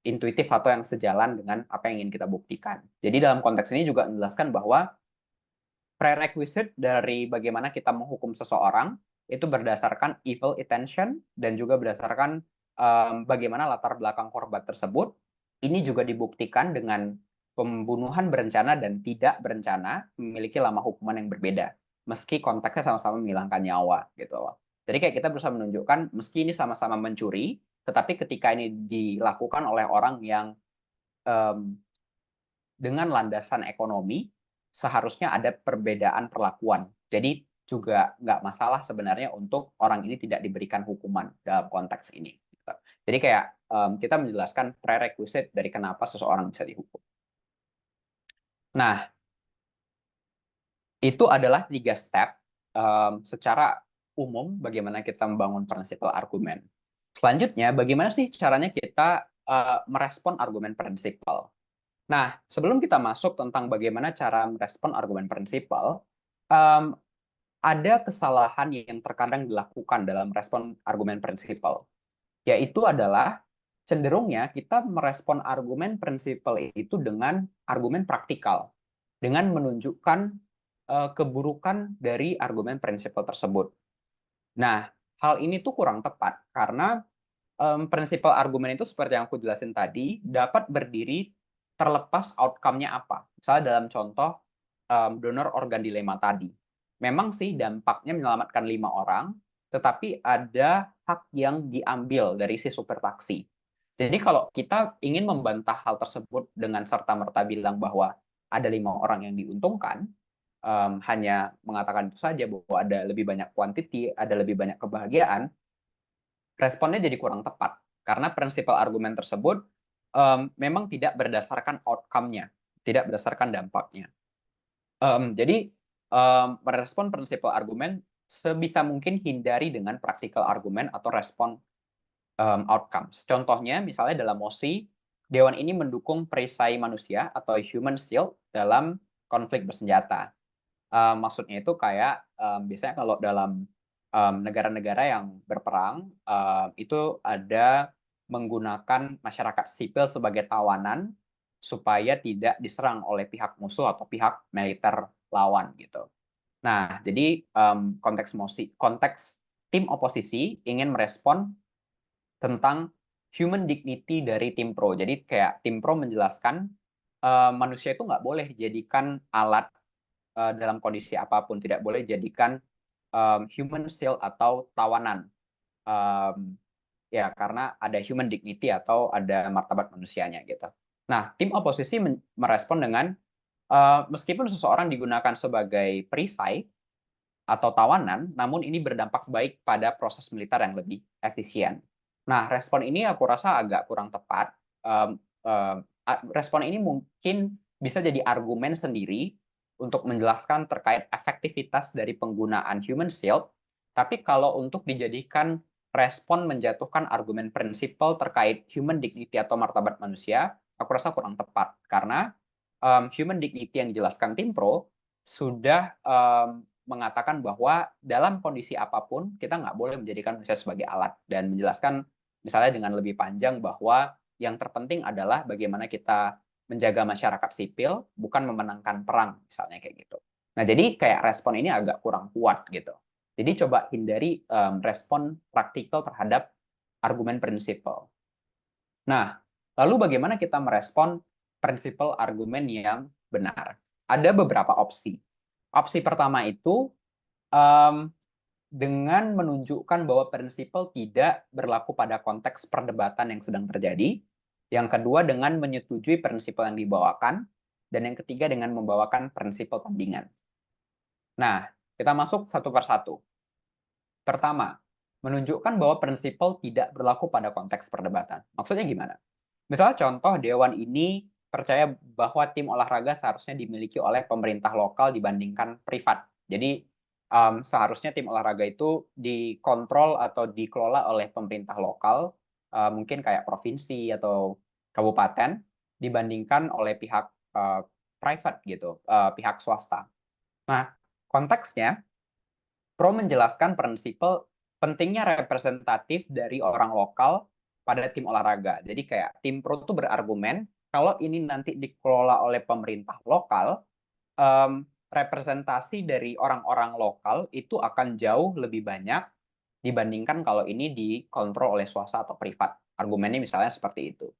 intuitif atau yang sejalan dengan apa yang ingin kita buktikan. Jadi dalam konteks ini juga menjelaskan bahwa prerequisite dari bagaimana kita menghukum seseorang itu berdasarkan evil intention dan juga berdasarkan bagaimana latar belakang korban tersebut. Ini juga dibuktikan dengan pembunuhan berencana dan tidak berencana memiliki lama hukuman yang berbeda, meski konteksnya sama-sama menghilangkan nyawa gitu loh. Jadi kayak kita berusaha menunjukkan meski ini sama-sama mencuri, tetapi ketika ini dilakukan oleh orang yang dengan landasan ekonomi, seharusnya ada perbedaan perlakuan. Jadi juga nggak masalah sebenarnya untuk orang ini tidak diberikan hukuman dalam konteks ini. Gitu. Jadi kayak kita menjelaskan prerequisite dari kenapa seseorang bisa dihukum. Nah, itu adalah 3 step secara umum bagaimana kita membangun prinsipal argumen. Selanjutnya, bagaimana sih caranya kita merespon argumen prinsipal? Nah, sebelum kita masuk tentang bagaimana cara merespon argumen prinsipal, ada kesalahan yang terkadang dilakukan dalam respon argumen prinsipal, yaitu adalah cenderungnya kita merespon argumen prinsipal itu dengan argumen praktikal, dengan menunjukkan keburukan dari argumen prinsipal tersebut. Nah, hal ini tuh kurang tepat karena prinsipal argumen itu seperti yang aku jelasin tadi, dapat berdiri terlepas outcome-nya apa. Misalnya dalam contoh donor organ dilema tadi. Memang sih dampaknya menyelamatkan 5 orang, tetapi ada hak yang diambil dari si supir taksi. Jadi kalau kita ingin membantah hal tersebut dengan serta-merta bilang bahwa ada 5 orang yang diuntungkan, hanya mengatakan itu saja bahwa ada lebih banyak quantity, ada lebih banyak kebahagiaan, responnya jadi kurang tepat. Karena prinsipal argumen tersebut memang tidak berdasarkan outcome-nya, tidak berdasarkan dampaknya. Jadi, merespon prinsipal argumen sebisa mungkin hindari dengan practical argument atau respon outcomes. Contohnya, misalnya dalam mosi, dewan ini mendukung perisai manusia atau human shield dalam konflik bersenjata. Maksudnya itu kayak, biasanya kalau dalam, negara-negara yang berperang, itu ada menggunakan masyarakat sipil sebagai tawanan, supaya tidak diserang oleh pihak musuh atau pihak militer lawan, gitu. Nah, jadi, konteks tim oposisi ingin merespon tentang human dignity dari tim pro. Jadi kayak tim pro menjelaskan, manusia itu nggak boleh dijadikan alat, dalam kondisi apapun, tidak boleh dijadikan, human shield atau tawanan. Mmm, ya karena ada human dignity atau ada martabat manusianya gitu. Nah, tim oposisi merespon dengan, meskipun seseorang digunakan sebagai perisai atau tawanan, namun ini berdampak baik pada proses militer yang lebih efisien. Nah, respon ini aku rasa agak kurang tepat. Mmm, eee, Respon ini mungkin bisa jadi argumen sendiri untuk menjelaskan terkait efektivitas dari penggunaan human shield, tapi kalau untuk dijadikan respon menjatuhkan argumen prinsipal terkait human dignity atau martabat manusia, aku rasa kurang tepat. Karena, human dignity yang dijelaskan tim pro sudah, mengatakan bahwa dalam kondisi apapun, kita nggak boleh menjadikan manusia sebagai alat, dan menjelaskan misalnya dengan lebih panjang bahwa yang terpenting adalah bagaimana kita menjaga masyarakat sipil, bukan memenangkan perang, misalnya kayak gitu. Nah, jadi kayak respon ini agak kurang kuat gitu. Jadi coba hindari, respon praktikal terhadap argumen prinsipal. Nah, lalu bagaimana kita merespon prinsipal argumen yang benar? Ada beberapa opsi. Opsi pertama itu, mmm, dengan menunjukkan bahwa prinsipal tidak berlaku pada konteks perdebatan yang sedang terjadi. Yang kedua, dengan menyetujui prinsipal yang dibawakan. Dan yang ketiga, dengan membawakan prinsipal tandingan. Nah, kita masuk satu persatu. Pertama, menunjukkan bahwa prinsipal tidak berlaku pada konteks perdebatan. Maksudnya gimana? Misalnya contoh, dewan ini percaya bahwa tim olahraga seharusnya dimiliki oleh pemerintah lokal dibandingkan privat. Jadi, seharusnya tim olahraga itu dikontrol atau dikelola oleh pemerintah lokal, mungkin kayak provinsi atau kabupaten, dibandingkan oleh pihak, private gitu, pihak swasta. Nah, konteksnya Pro menjelaskan prinsipal pentingnya representatif dari orang lokal pada tim olahraga. Jadi kayak tim pro itu berargumen kalau ini nanti dikelola oleh pemerintah lokal, representasi dari orang-orang lokal itu akan jauh lebih banyak dibandingkan kalau ini dikontrol oleh swasta atau privat. Argumennya misalnya seperti itu.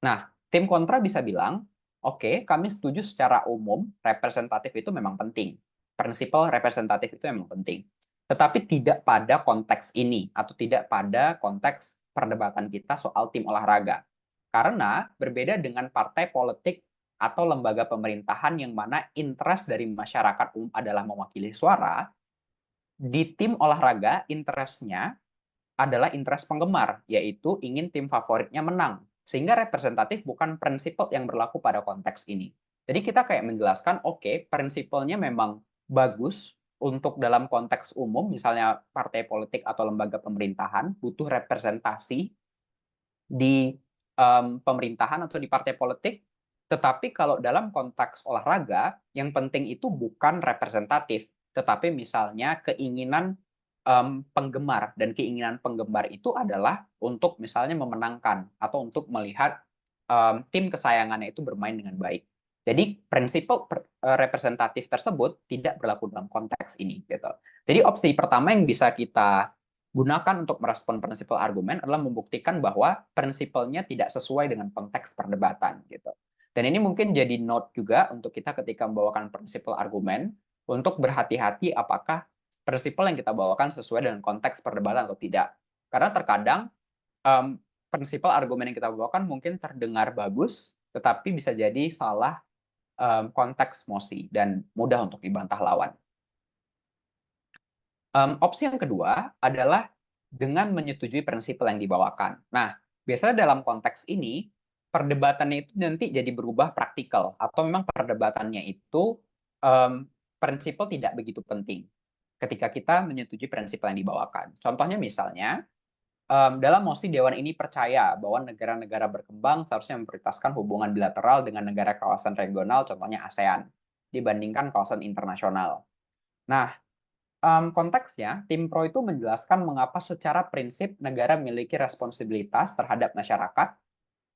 Nah, tim kontra bisa bilang, oke, kami setuju secara umum representatif itu memang penting. Prinsipal representatif itu memang penting. Tetapi tidak pada konteks ini atau tidak pada konteks perdebatan kita soal tim olahraga. Karena berbeda dengan partai politik atau lembaga pemerintahan yang mana interest dari masyarakat umum adalah mewakili suara, di tim olahraga interest-nya adalah interest penggemar, yaitu ingin tim favoritnya menang. Sehingga representatif bukan prinsipal yang berlaku pada konteks ini. Jadi kita kayak menjelaskan, oke, prinsipalnya memang bagus untuk dalam konteks umum, misalnya partai politik atau lembaga pemerintahan, butuh representasi di pemerintahan atau di partai politik, tetapi kalau dalam konteks olahraga, yang penting itu bukan representatif, tetapi misalnya keinginan penggemar, dan keinginan penggemar itu adalah untuk misalnya memenangkan atau untuk melihat tim kesayangannya itu bermain dengan baik. Jadi prinsipal representatif tersebut tidak berlaku dalam konteks ini gitu. Jadi opsi pertama yang bisa kita gunakan untuk merespon prinsipal argumen adalah membuktikan bahwa prinsipalnya tidak sesuai dengan konteks perdebatan gitu. Dan ini mungkin jadi note juga untuk kita ketika membawakan prinsipal argumen untuk berhati-hati apakah prinsipal yang kita bawakan sesuai dengan konteks perdebatan atau tidak. Karena terkadang prinsipal argumen yang kita bawakan mungkin terdengar bagus, tetapi bisa jadi salah konteks mosi dan mudah untuk dibantah lawan. Opsi yang kedua adalah dengan menyetujui prinsipal yang dibawakan. Nah, biasanya dalam konteks ini, perdebatannya itu nanti jadi berubah praktikal, atau memang perdebatannya itu prinsipal tidak begitu penting ketika kita menyetujui prinsip yang dibawakan. Contohnya misalnya, dalam mosi Dewan ini percaya bahwa negara-negara berkembang seharusnya memprioritaskan hubungan bilateral dengan negara kawasan regional, contohnya ASEAN, dibandingkan kawasan internasional. Nah, konteksnya, tim pro itu menjelaskan mengapa secara prinsip negara memiliki responsibilitas terhadap masyarakat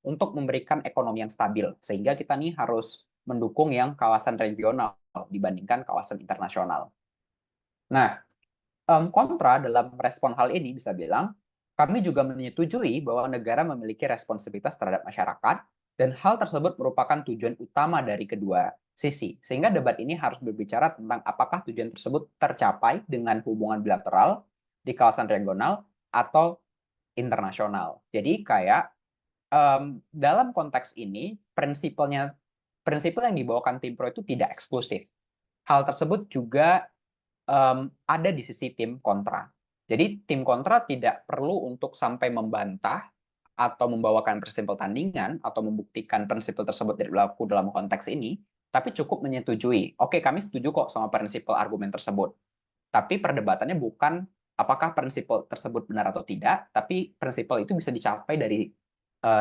untuk memberikan ekonomi yang stabil, sehingga kita nih harus mendukung yang kawasan regional dibandingkan kawasan internasional. Nah, kontra dalam respon hal ini bisa bilang, kami juga menyetujui bahwa negara memiliki responsibilitas terhadap masyarakat, dan hal tersebut merupakan tujuan utama dari kedua sisi. Sehingga debat ini harus berbicara tentang apakah tujuan tersebut tercapai dengan hubungan bilateral di kawasan regional atau internasional. Jadi kayak dalam konteks ini, prinsip yang dibawakan tim pro itu tidak eksklusif. Hal tersebut juga ada di sisi tim kontra. Jadi tim kontra tidak perlu untuk sampai membantah atau membawakan prinsip tandingan atau membuktikan prinsip tersebut tidak berlaku dalam konteks ini, tapi cukup menyetujui. Oke, kami setuju kok sama prinsip argumen tersebut. Tapi perdebatannya bukan apakah prinsip tersebut benar atau tidak, tapi prinsip itu bisa dicapai dari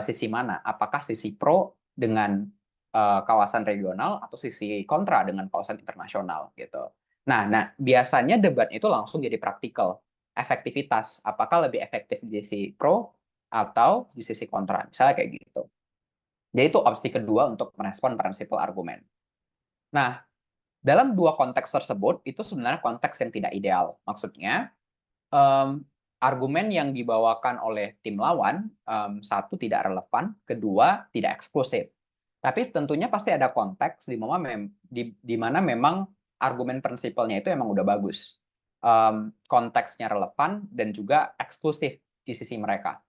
sisi mana? Apakah sisi pro dengan kawasan regional atau sisi kontra dengan kawasan internasional gitu. Nah, biasanya debat itu langsung jadi praktikal. Efektivitas, apakah lebih efektif di sisi pro atau di sisi kontra, misalnya kayak gitu. Jadi itu opsi kedua untuk merespon prinsip argumen. Nah, dalam dua konteks tersebut, itu sebenarnya konteks yang tidak ideal. Maksudnya, argumen yang dibawakan oleh tim lawan, satu, tidak relevan, kedua, tidak eksklusif. Tapi tentunya pasti ada konteks di mana memang argumen prinsipalnya itu emang udah bagus. Konteksnya relevan dan juga eksklusif di sisi mereka.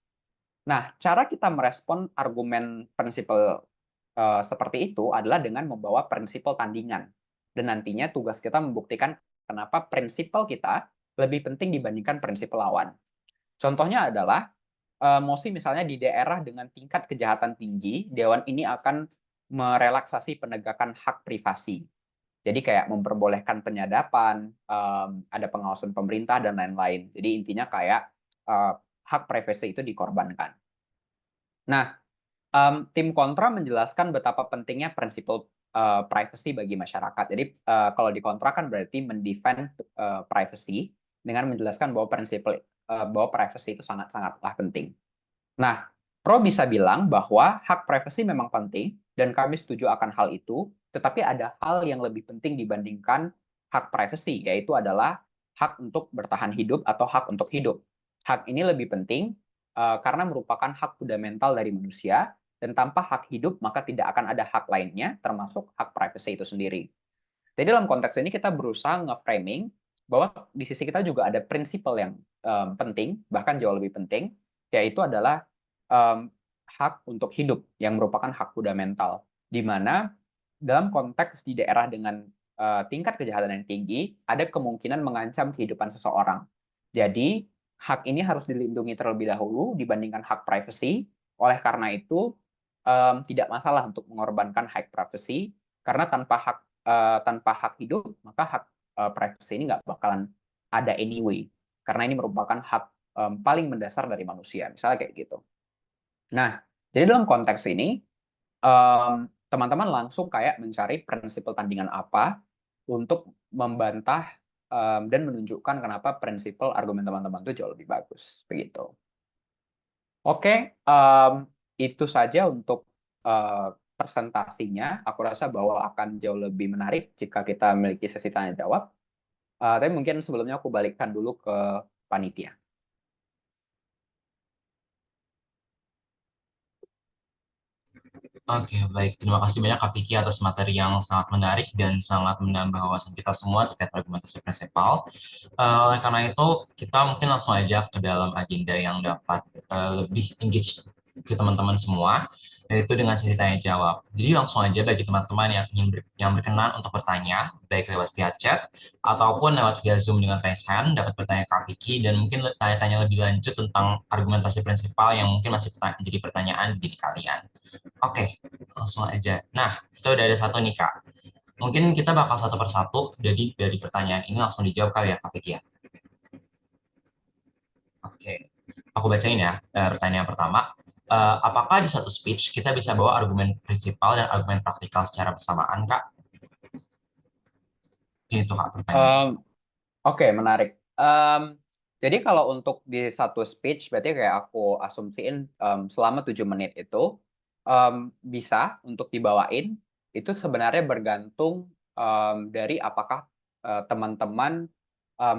Nah, cara kita merespon argumen prinsipal seperti itu adalah dengan membawa prinsipal tandingan. Dan nantinya tugas kita membuktikan kenapa prinsipal kita lebih penting dibandingkan prinsipal lawan. Contohnya adalah, mosi misalnya di daerah dengan tingkat kejahatan tinggi, Dewan ini akan merelaksasi penegakan hak privasi. Jadi kayak memperbolehkan penyadapan, ada pengawasan pemerintah, dan lain-lain. Jadi intinya kayak hak privasi itu dikorbankan. Nah, tim kontra menjelaskan betapa pentingnya prinsip privacy bagi masyarakat. Jadi kalau di kontra kan berarti mendefend privacy dengan menjelaskan bahwa bahwa privacy itu sangat-sangatlah penting. Nah, pro bisa bilang bahwa hak privasi memang penting dan kami setuju akan hal itu, tetapi ada hal yang lebih penting dibandingkan hak privasi, yaitu adalah hak untuk bertahan hidup atau hak untuk hidup. Hak ini lebih penting karena merupakan hak fundamental dari manusia, dan tanpa hak hidup maka tidak akan ada hak lainnya, termasuk hak privasi itu sendiri. Jadi dalam konteks ini kita berusaha nge-framing bahwa di sisi kita juga ada prinsipal yang penting, bahkan jauh lebih penting, yaitu adalah hak untuk hidup yang merupakan hak fundamental, di mana dalam konteks di daerah dengan tingkat kejahatan yang tinggi, ada kemungkinan mengancam kehidupan seseorang. Jadi, hak ini harus dilindungi terlebih dahulu dibandingkan hak privasi. Oleh karena itu, tidak masalah untuk mengorbankan hak privasi, karena tanpa hak hidup, maka hak privasi ini nggak bakalan ada anyway. Karena ini merupakan hak paling mendasar dari manusia, misalnya kayak gitu. Nah, jadi dalam konteks ini, teman-teman langsung kayak mencari prinsip tandingan apa untuk membantah dan menunjukkan kenapa prinsip argumen teman-teman itu jauh lebih bagus, begitu. Oke, itu saja untuk presentasinya. Aku rasa bahwa akan jauh lebih menarik jika kita memiliki sesi tanya jawab. Tapi mungkin sebelumnya aku balikkan dulu ke panitia. Oke, baik. Terima kasih banyak Kak Vicky atas materi yang sangat menarik dan sangat menambah wawasan kita semua terkait argumentasi prinsipal. Oleh karena itu, kita mungkin langsung aja ke dalam agenda yang dapat lebih engage ke teman-teman semua, yaitu dengan sesi tanya jawab. Jadi langsung aja bagi teman-teman yang yang berkenan untuk bertanya, baik lewat via chat ataupun lewat via Zoom dengan raise hand, dapat bertanya ke Vicky dan mungkin tanya-tanya lebih lanjut tentang argumentasi prinsipal yang mungkin masih menjadi pertanyaan di diri kalian. Oke, langsung aja. Nah, kita udah ada satu nih Kak. Mungkin kita bakal satu persatu, jadi dari pertanyaan ini langsung dijawab kali ya Kak Vicky ya. Oke, aku bacain ya pertanyaan pertama. Apakah di satu speech kita bisa bawa argumen prinsipal dan argumen praktikal secara bersamaan, Kak? Ini tuh Kak pertanyaan. Um, Oke, menarik. Jadi kalau untuk di satu speech, berarti kayak aku asumsiin selama 7 menit itu bisa untuk dibawain. Itu sebenarnya bergantung dari apakah teman-teman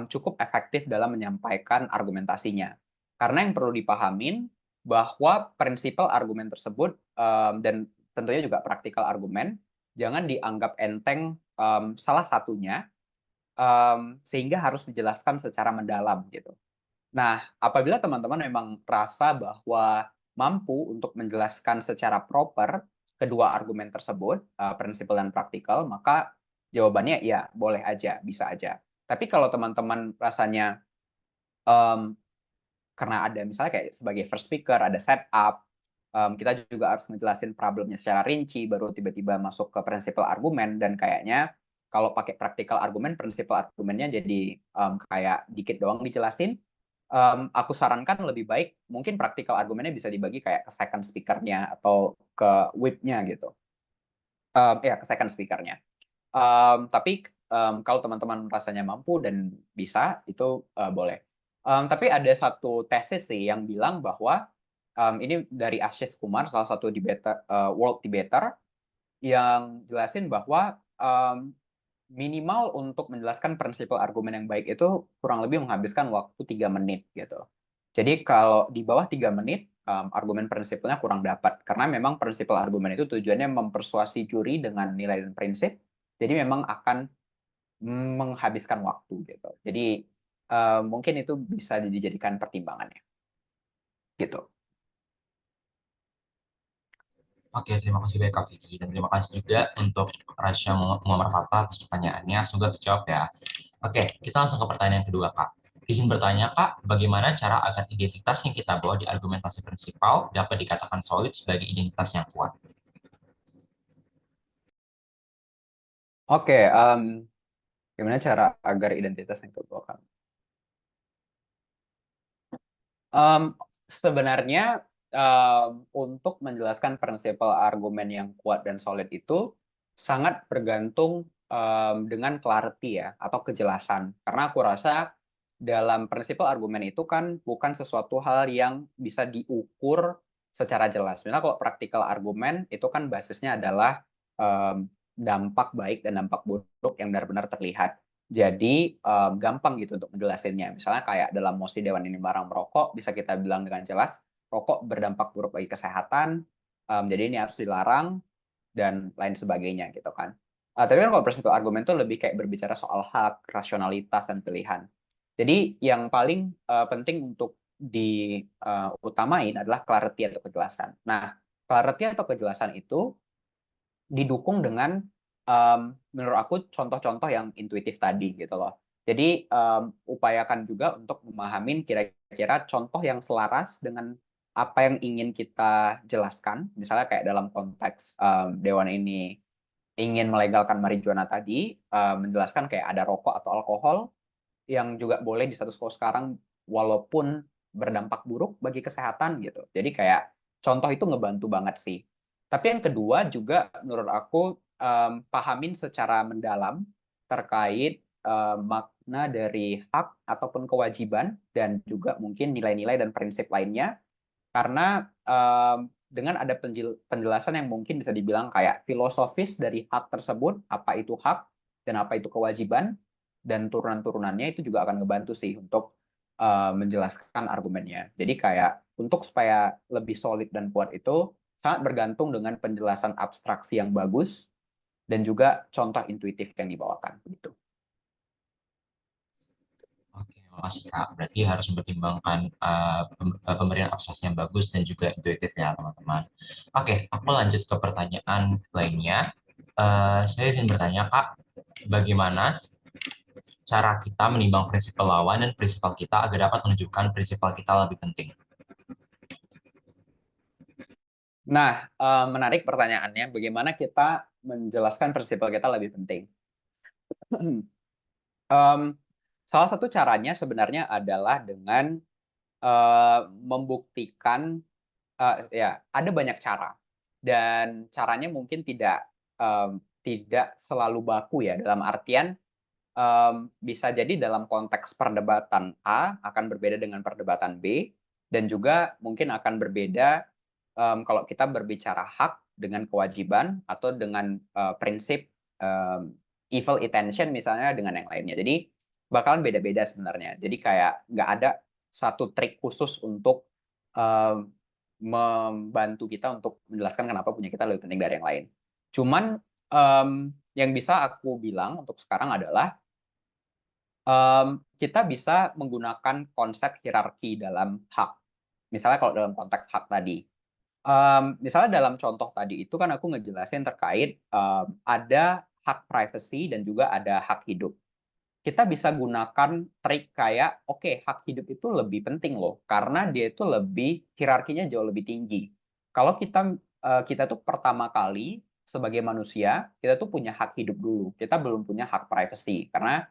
cukup efektif dalam menyampaikan argumentasinya. Karena yang perlu dipahamin bahwa prinsipal argumen tersebut dan tentunya juga praktikal argumen jangan dianggap enteng salah satunya sehingga harus dijelaskan secara mendalam gitu. Nah, apabila teman-teman memang rasa bahwa mampu untuk menjelaskan secara proper kedua argumen tersebut, prinsipal dan praktikal, maka jawabannya ya boleh aja, bisa aja. Tapi kalau teman-teman rasanya um, karena ada misalnya kayak sebagai first speaker, ada setup, kita juga harus ngejelasin problemnya secara rinci, baru tiba-tiba masuk ke prinsipal argumen, dan kayaknya kalau pakai praktikal argumen, prinsipal argumennya jadi kayak dikit doang dijelasin. Aku sarankan lebih baik mungkin praktikal argumennya bisa dibagi kayak ke second speaker-nya atau ke whip-nya gitu. Ya, ke second speaker-nya. Tapi kalau teman-teman rasanya mampu dan bisa, itu boleh. Tapi ada satu tesis sih yang bilang bahwa ini dari Ashish Kumar, salah satu debater, world debater, yang jelasin bahwa minimal untuk menjelaskan prinsipal argumen yang baik itu kurang lebih menghabiskan waktu 3 menit gitu. Jadi kalau di bawah 3 menit, argumen prinsipalnya kurang dapat. Karena memang prinsipal argumen itu tujuannya mempersuasi juri dengan nilai dan prinsip. Jadi memang akan menghabiskan waktu gitu. Jadi mungkin itu bisa dijadikan pertimbangannya gitu. Oke, terima kasih banyak Kak Vicky dan terima kasih juga untuk Rasya Muhammad Fattah atas pertanyaannya. Semoga terjawab ya. Oke, kita langsung ke pertanyaan kedua Kak. Izin bertanya Kak, bagaimana cara agar identitas yang kita bawa di argumentasi prinsipal dapat dikatakan solid sebagai identitas yang kuat? Oke, gimana cara agar identitas yang terbawa? Sebenarnya untuk menjelaskan prinsipal argumen yang kuat dan solid itu sangat bergantung dengan clarity ya atau kejelasan. Karena aku rasa dalam prinsipal argumen itu kan bukan sesuatu hal yang bisa diukur secara jelas. Misalnya kalau praktikal argumen itu kan basisnya adalah dampak baik dan dampak buruk yang benar-benar terlihat. Jadi gampang gitu untuk menjelasinnya. Misalnya kayak dalam mosi Dewan ini barang merokok, bisa kita bilang dengan jelas, rokok berdampak buruk bagi kesehatan, jadi ini harus dilarang dan lain sebagainya gitu kan. Tapi kan kalau prinsip argumen itu lebih kayak berbicara soal hak, rasionalitas dan pilihan. Jadi yang paling penting untuk diutamain adalah clarity atau kejelasan. Nah, clarity atau kejelasan itu didukung dengan menurut aku contoh-contoh yang intuitif tadi gitu loh. Jadi upayakan juga untuk memahami kira-kira contoh yang selaras dengan apa yang ingin kita jelaskan. Misalnya kayak dalam konteks Dewan ini ingin melegalkan marijuana tadi, menjelaskan kayak ada rokok atau alkohol yang juga boleh di status quo sekarang walaupun berdampak buruk bagi kesehatan gitu. Jadi kayak contoh itu ngebantu banget sih. Tapi yang kedua juga menurut aku pahamin secara mendalam terkait makna dari hak ataupun kewajiban dan juga mungkin nilai-nilai dan prinsip lainnya karena dengan ada penjelasan yang mungkin bisa dibilang kayak filosofis dari hak tersebut, apa itu hak dan apa itu kewajiban, dan turunan-turunannya itu juga akan ngebantu sih untuk menjelaskan argumennya. Jadi kayak untuk supaya lebih solid dan kuat itu sangat bergantung dengan penjelasan abstraksi yang bagus dan juga contoh intuitif yang dibawakan. Gitu. Oke, Makasih Kak, berarti harus mempertimbangkan pemberian abstraksi yang bagus dan juga intuitif ya teman-teman. Oke, aku lanjut ke pertanyaan lainnya. Saya izin bertanya Kak, bagaimana cara kita menimbang prinsipal lawan dan prinsipal kita agar dapat menunjukkan prinsipal kita lebih penting? Nah, menarik pertanyaannya, bagaimana kita menjelaskan prinsipal kita lebih penting? Em, Salah satu caranya sebenarnya adalah dengan membuktikan, ya ada banyak cara dan caranya mungkin tidak selalu baku ya, dalam artian bisa jadi dalam konteks perdebatan A akan berbeda dengan perdebatan B, dan juga mungkin akan berbeda kalau kita berbicara hak dengan kewajiban atau dengan prinsip em, evil intention misalnya dengan yang lainnya. Jadi bakalan beda-beda sebenarnya. Jadi kayak nggak ada satu trik khusus untuk em, membantu kita untuk menjelaskan kenapa punya kita lebih penting dari yang lain. Cuman yang bisa aku bilang untuk sekarang adalah kita bisa menggunakan konsep hierarki dalam hak. Misalnya kalau dalam konteks hak tadi, misalnya dalam contoh tadi itu kan aku ngejelasin terkait, ada hak privacy dan juga ada hak hidup. Kita bisa gunakan trik kayak, oke, hak hidup itu lebih penting loh, karena dia itu lebih hierarkinya jauh lebih tinggi. Kalau kita tuh pertama kali sebagai manusia, kita tuh punya hak hidup dulu. Kita belum punya hak privacy karena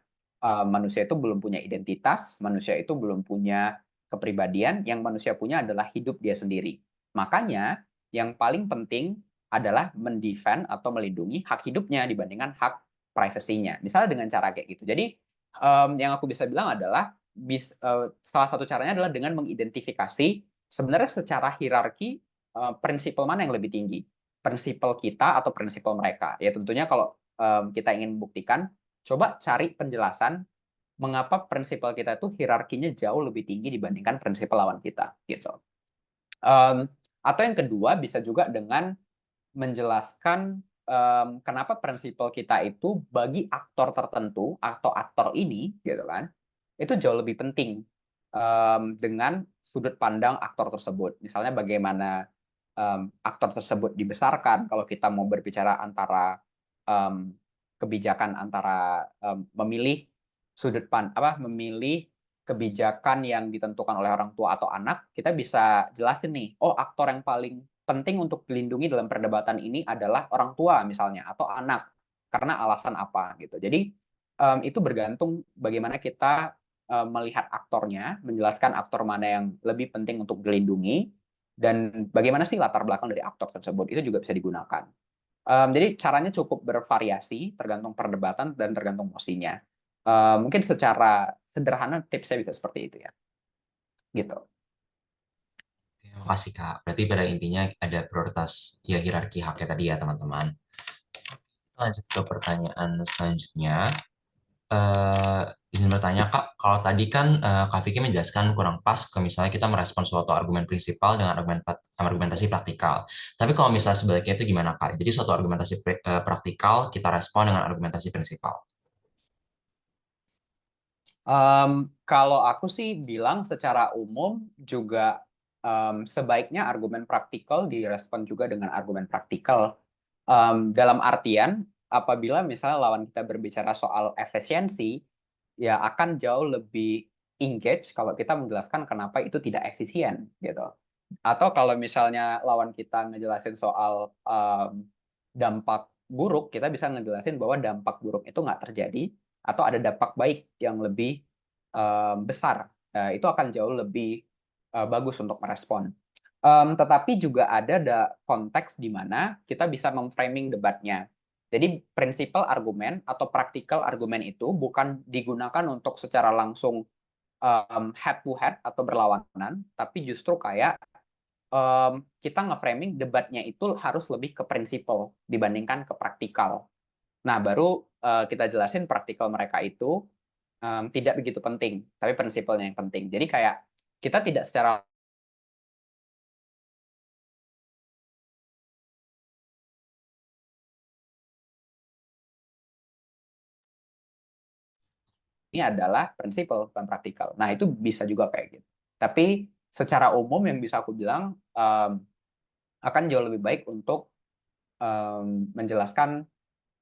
manusia itu belum punya identitas, manusia itu belum punya kepribadian, yang manusia punya adalah hidup dia sendiri. Makanya yang paling penting adalah mendefend atau melindungi hak hidupnya dibandingkan hak privasinya. Misalnya dengan cara kayak gitu. Jadi yang aku bisa bilang adalah salah satu caranya adalah dengan mengidentifikasi sebenarnya secara hierarki prinsipal mana yang lebih tinggi, prinsipal kita atau prinsipal mereka. Ya tentunya kalau kita ingin membuktikan, coba cari penjelasan mengapa prinsipal kita itu hierarkinya jauh lebih tinggi dibandingkan prinsipal lawan kita, gitu. Um, atau yang kedua bisa juga dengan menjelaskan kenapa prinsipal kita itu bagi aktor tertentu atau aktor ini, gitu kan, itu jauh lebih penting dengan sudut pandang aktor tersebut. Misalnya bagaimana aktor tersebut dibesarkan. Kalau kita mau berbicara antara um, kebijakan antara memilih memilih kebijakan yang ditentukan oleh orang tua atau anak, kita bisa jelasin nih, oh aktor yang paling penting untuk dilindungi dalam perdebatan ini adalah orang tua misalnya atau anak karena alasan apa gitu. Jadi itu bergantung bagaimana kita melihat aktornya, menjelaskan aktor mana yang lebih penting untuk dilindungi dan bagaimana sih latar belakang dari aktor tersebut itu juga bisa digunakan. Jadi caranya cukup bervariasi tergantung perdebatan dan tergantung posisinya. Mungkin secara sederhana tipsnya bisa seperti itu ya, gitu. Terima kasih Kak. Berarti pada intinya ada prioritas ya hierarki haknya tadi ya teman-teman. Lanjut ke pertanyaan selanjutnya. eh izin bertanya Kak, kalau tadi kan Kak Vicky menjelaskan kurang pas ke misalnya kita merespon suatu argumen prinsipal dengan argumentasi praktikal. Tapi kalau misalnya sebaliknya itu gimana Kak? Jadi suatu argumentasi praktikal kita respon dengan argumentasi prinsipal. Kalau aku sih bilang secara umum juga sebaiknya argumen praktikal direspon juga dengan argumen praktikal. Dalam artian, apabila misalnya lawan kita berbicara soal efisiensi, ya akan jauh lebih engage kalau kita menjelaskan kenapa itu tidak efisien, gitu. Atau kalau misalnya lawan kita ngejelasin soal dampak buruk, kita bisa ngejelasin bahwa dampak buruk itu nggak terjadi, atau ada dampak baik yang lebih besar. Itu akan jauh lebih bagus untuk merespon. Tetapi juga ada konteks di mana kita bisa memframing debatnya. Jadi prinsipal argumen atau praktikal argumen itu bukan digunakan untuk secara langsung head to head atau berlawanan, tapi justru kayak kita nge-framing debatnya itu harus lebih ke prinsipal dibandingkan ke praktikal. Nah, baru kita jelasin praktikal mereka itu tidak begitu penting, tapi prinsipalnya yang penting. Jadi kayak kita tidak secara. ini adalah prinsipal bukan praktikal. Nah, itu bisa juga kayak gitu. Tapi secara umum yang bisa aku bilang akan jauh lebih baik untuk menjelaskan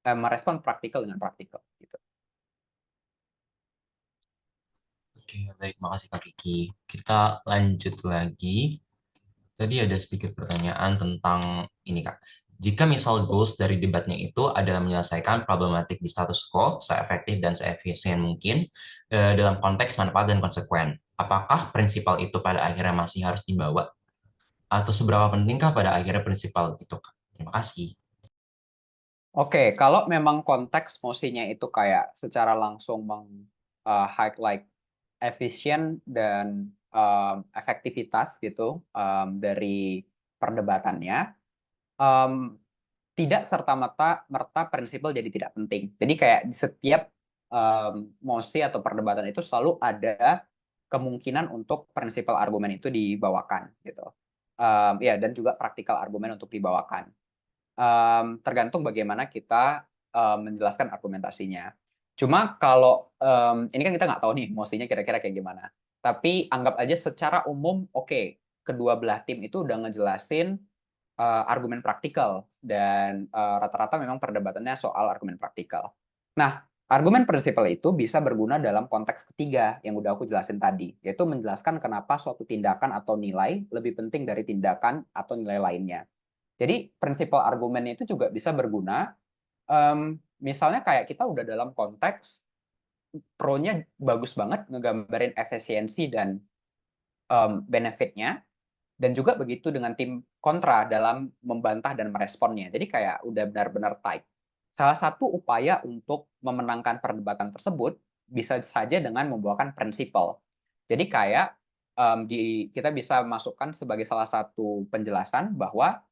merespon praktikal dengan praktikal gitu. Oke, baik, makasih Kak Vicky. Kita lanjut lagi. Tadi ada sedikit pertanyaan tentang ini Kak. Jika misal goals dari debatnya itu adalah menyelesaikan problematik di status quo seefektif dan seefisien mungkin dalam konteks manfaat dan konsekuen, apakah prinsipal itu pada akhirnya masih harus dibawa atau seberapa pentingkah pada akhirnya prinsipal itu Kak? Terima kasih. Oke, kalau memang konteks mosinya itu kayak secara langsung highlight efisien dan efektivitas gitu dari perdebatannya, em, tidak serta-merta prinsipal jadi tidak penting. Jadi kayak di setiap mosi atau perdebatan itu selalu ada kemungkinan untuk prinsipal argumen itu dibawakan gitu. Ya, dan juga praktikal argumen untuk dibawakan. Tergantung bagaimana kita menjelaskan argumentasinya. Cuma kalau ini kan kita nggak tahu nih mosinya kira-kira kayak gimana. Tapi anggap aja secara umum, oke, kedua belah tim itu udah ngejelasin argumen praktikal dan rata-rata memang perdebatannya soal argumen praktikal. Nah, argumen prinsipal itu bisa berguna dalam konteks ketiga yang udah aku jelasin tadi, yaitu menjelaskan kenapa suatu tindakan atau nilai lebih penting dari tindakan atau nilai lainnya. Jadi prinsipal argumennya itu juga bisa berguna. Misalnya kayak kita udah dalam konteks pro-nya bagus banget ngegambarin efisiensi dan benefit-nya, dan juga begitu dengan tim kontra dalam membantah dan meresponnya. Jadi kayak udah benar-benar tight. Salah satu upaya untuk memenangkan perdebatan tersebut bisa saja dengan membawakan prinsipal. Jadi kayak kita bisa masukkan sebagai salah satu penjelasan bahwa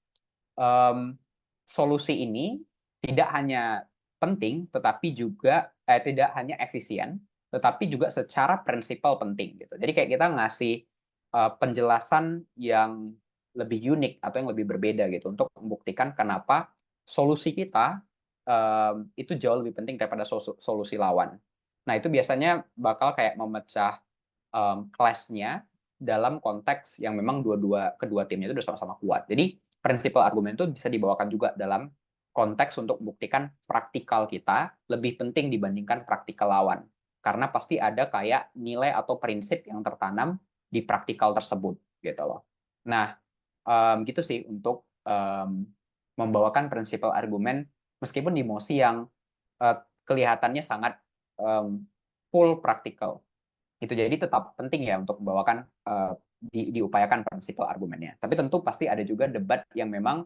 solusi ini tidak hanya penting, tetapi juga tidak hanya efisien, tetapi juga secara prinsipal penting gitu. Jadi kayak kita ngasih penjelasan yang lebih unik atau yang lebih berbeda gitu untuk membuktikan kenapa solusi kita itu jauh lebih penting daripada solusi lawan. Nah, itu biasanya bakal kayak memecah clash-nya dalam konteks yang memang kedua timnya itu udah sama-sama kuat. Jadi prinsipal argumen itu bisa dibawakan juga dalam konteks untuk membuktikan praktikal kita lebih penting dibandingkan praktikal lawan. Karena pasti ada kayak nilai atau prinsip yang tertanam di praktikal tersebut gitu loh. Nah, gitu sih untuk membawakan prinsipal argumen meskipun di mosi yang kelihatannya sangat full praktikal. Itu jadi tetap penting ya untuk membawakan diupayakan prinsipal argumennya. Tapi tentu pasti ada juga debat yang memang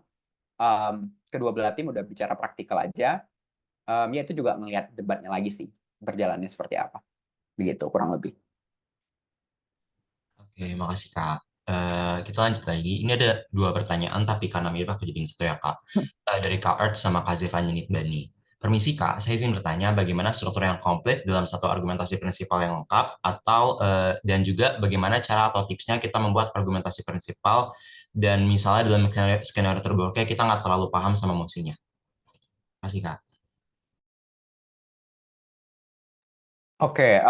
kedua belah tim udah bicara praktikal aja, ya itu juga ngelihat debatnya lagi sih berjalannya seperti apa. Begitu kurang lebih. Oke, makasih Kak. Kita lanjut lagi. Ini ada dua pertanyaan, tapi karena mirip aku jadiin satu ya Kak. Dari Kak Art sama Kak Zefan Bani. Permisi Kak, saya izin bertanya bagaimana struktur yang komplit dalam satu argumentasi prinsipal yang lengkap, atau dan juga bagaimana cara atau tipsnya kita membuat argumentasi prinsipal, dan misalnya dalam skenario terburuknya kita nggak terlalu paham sama musinya. Makasih Kak. Oke,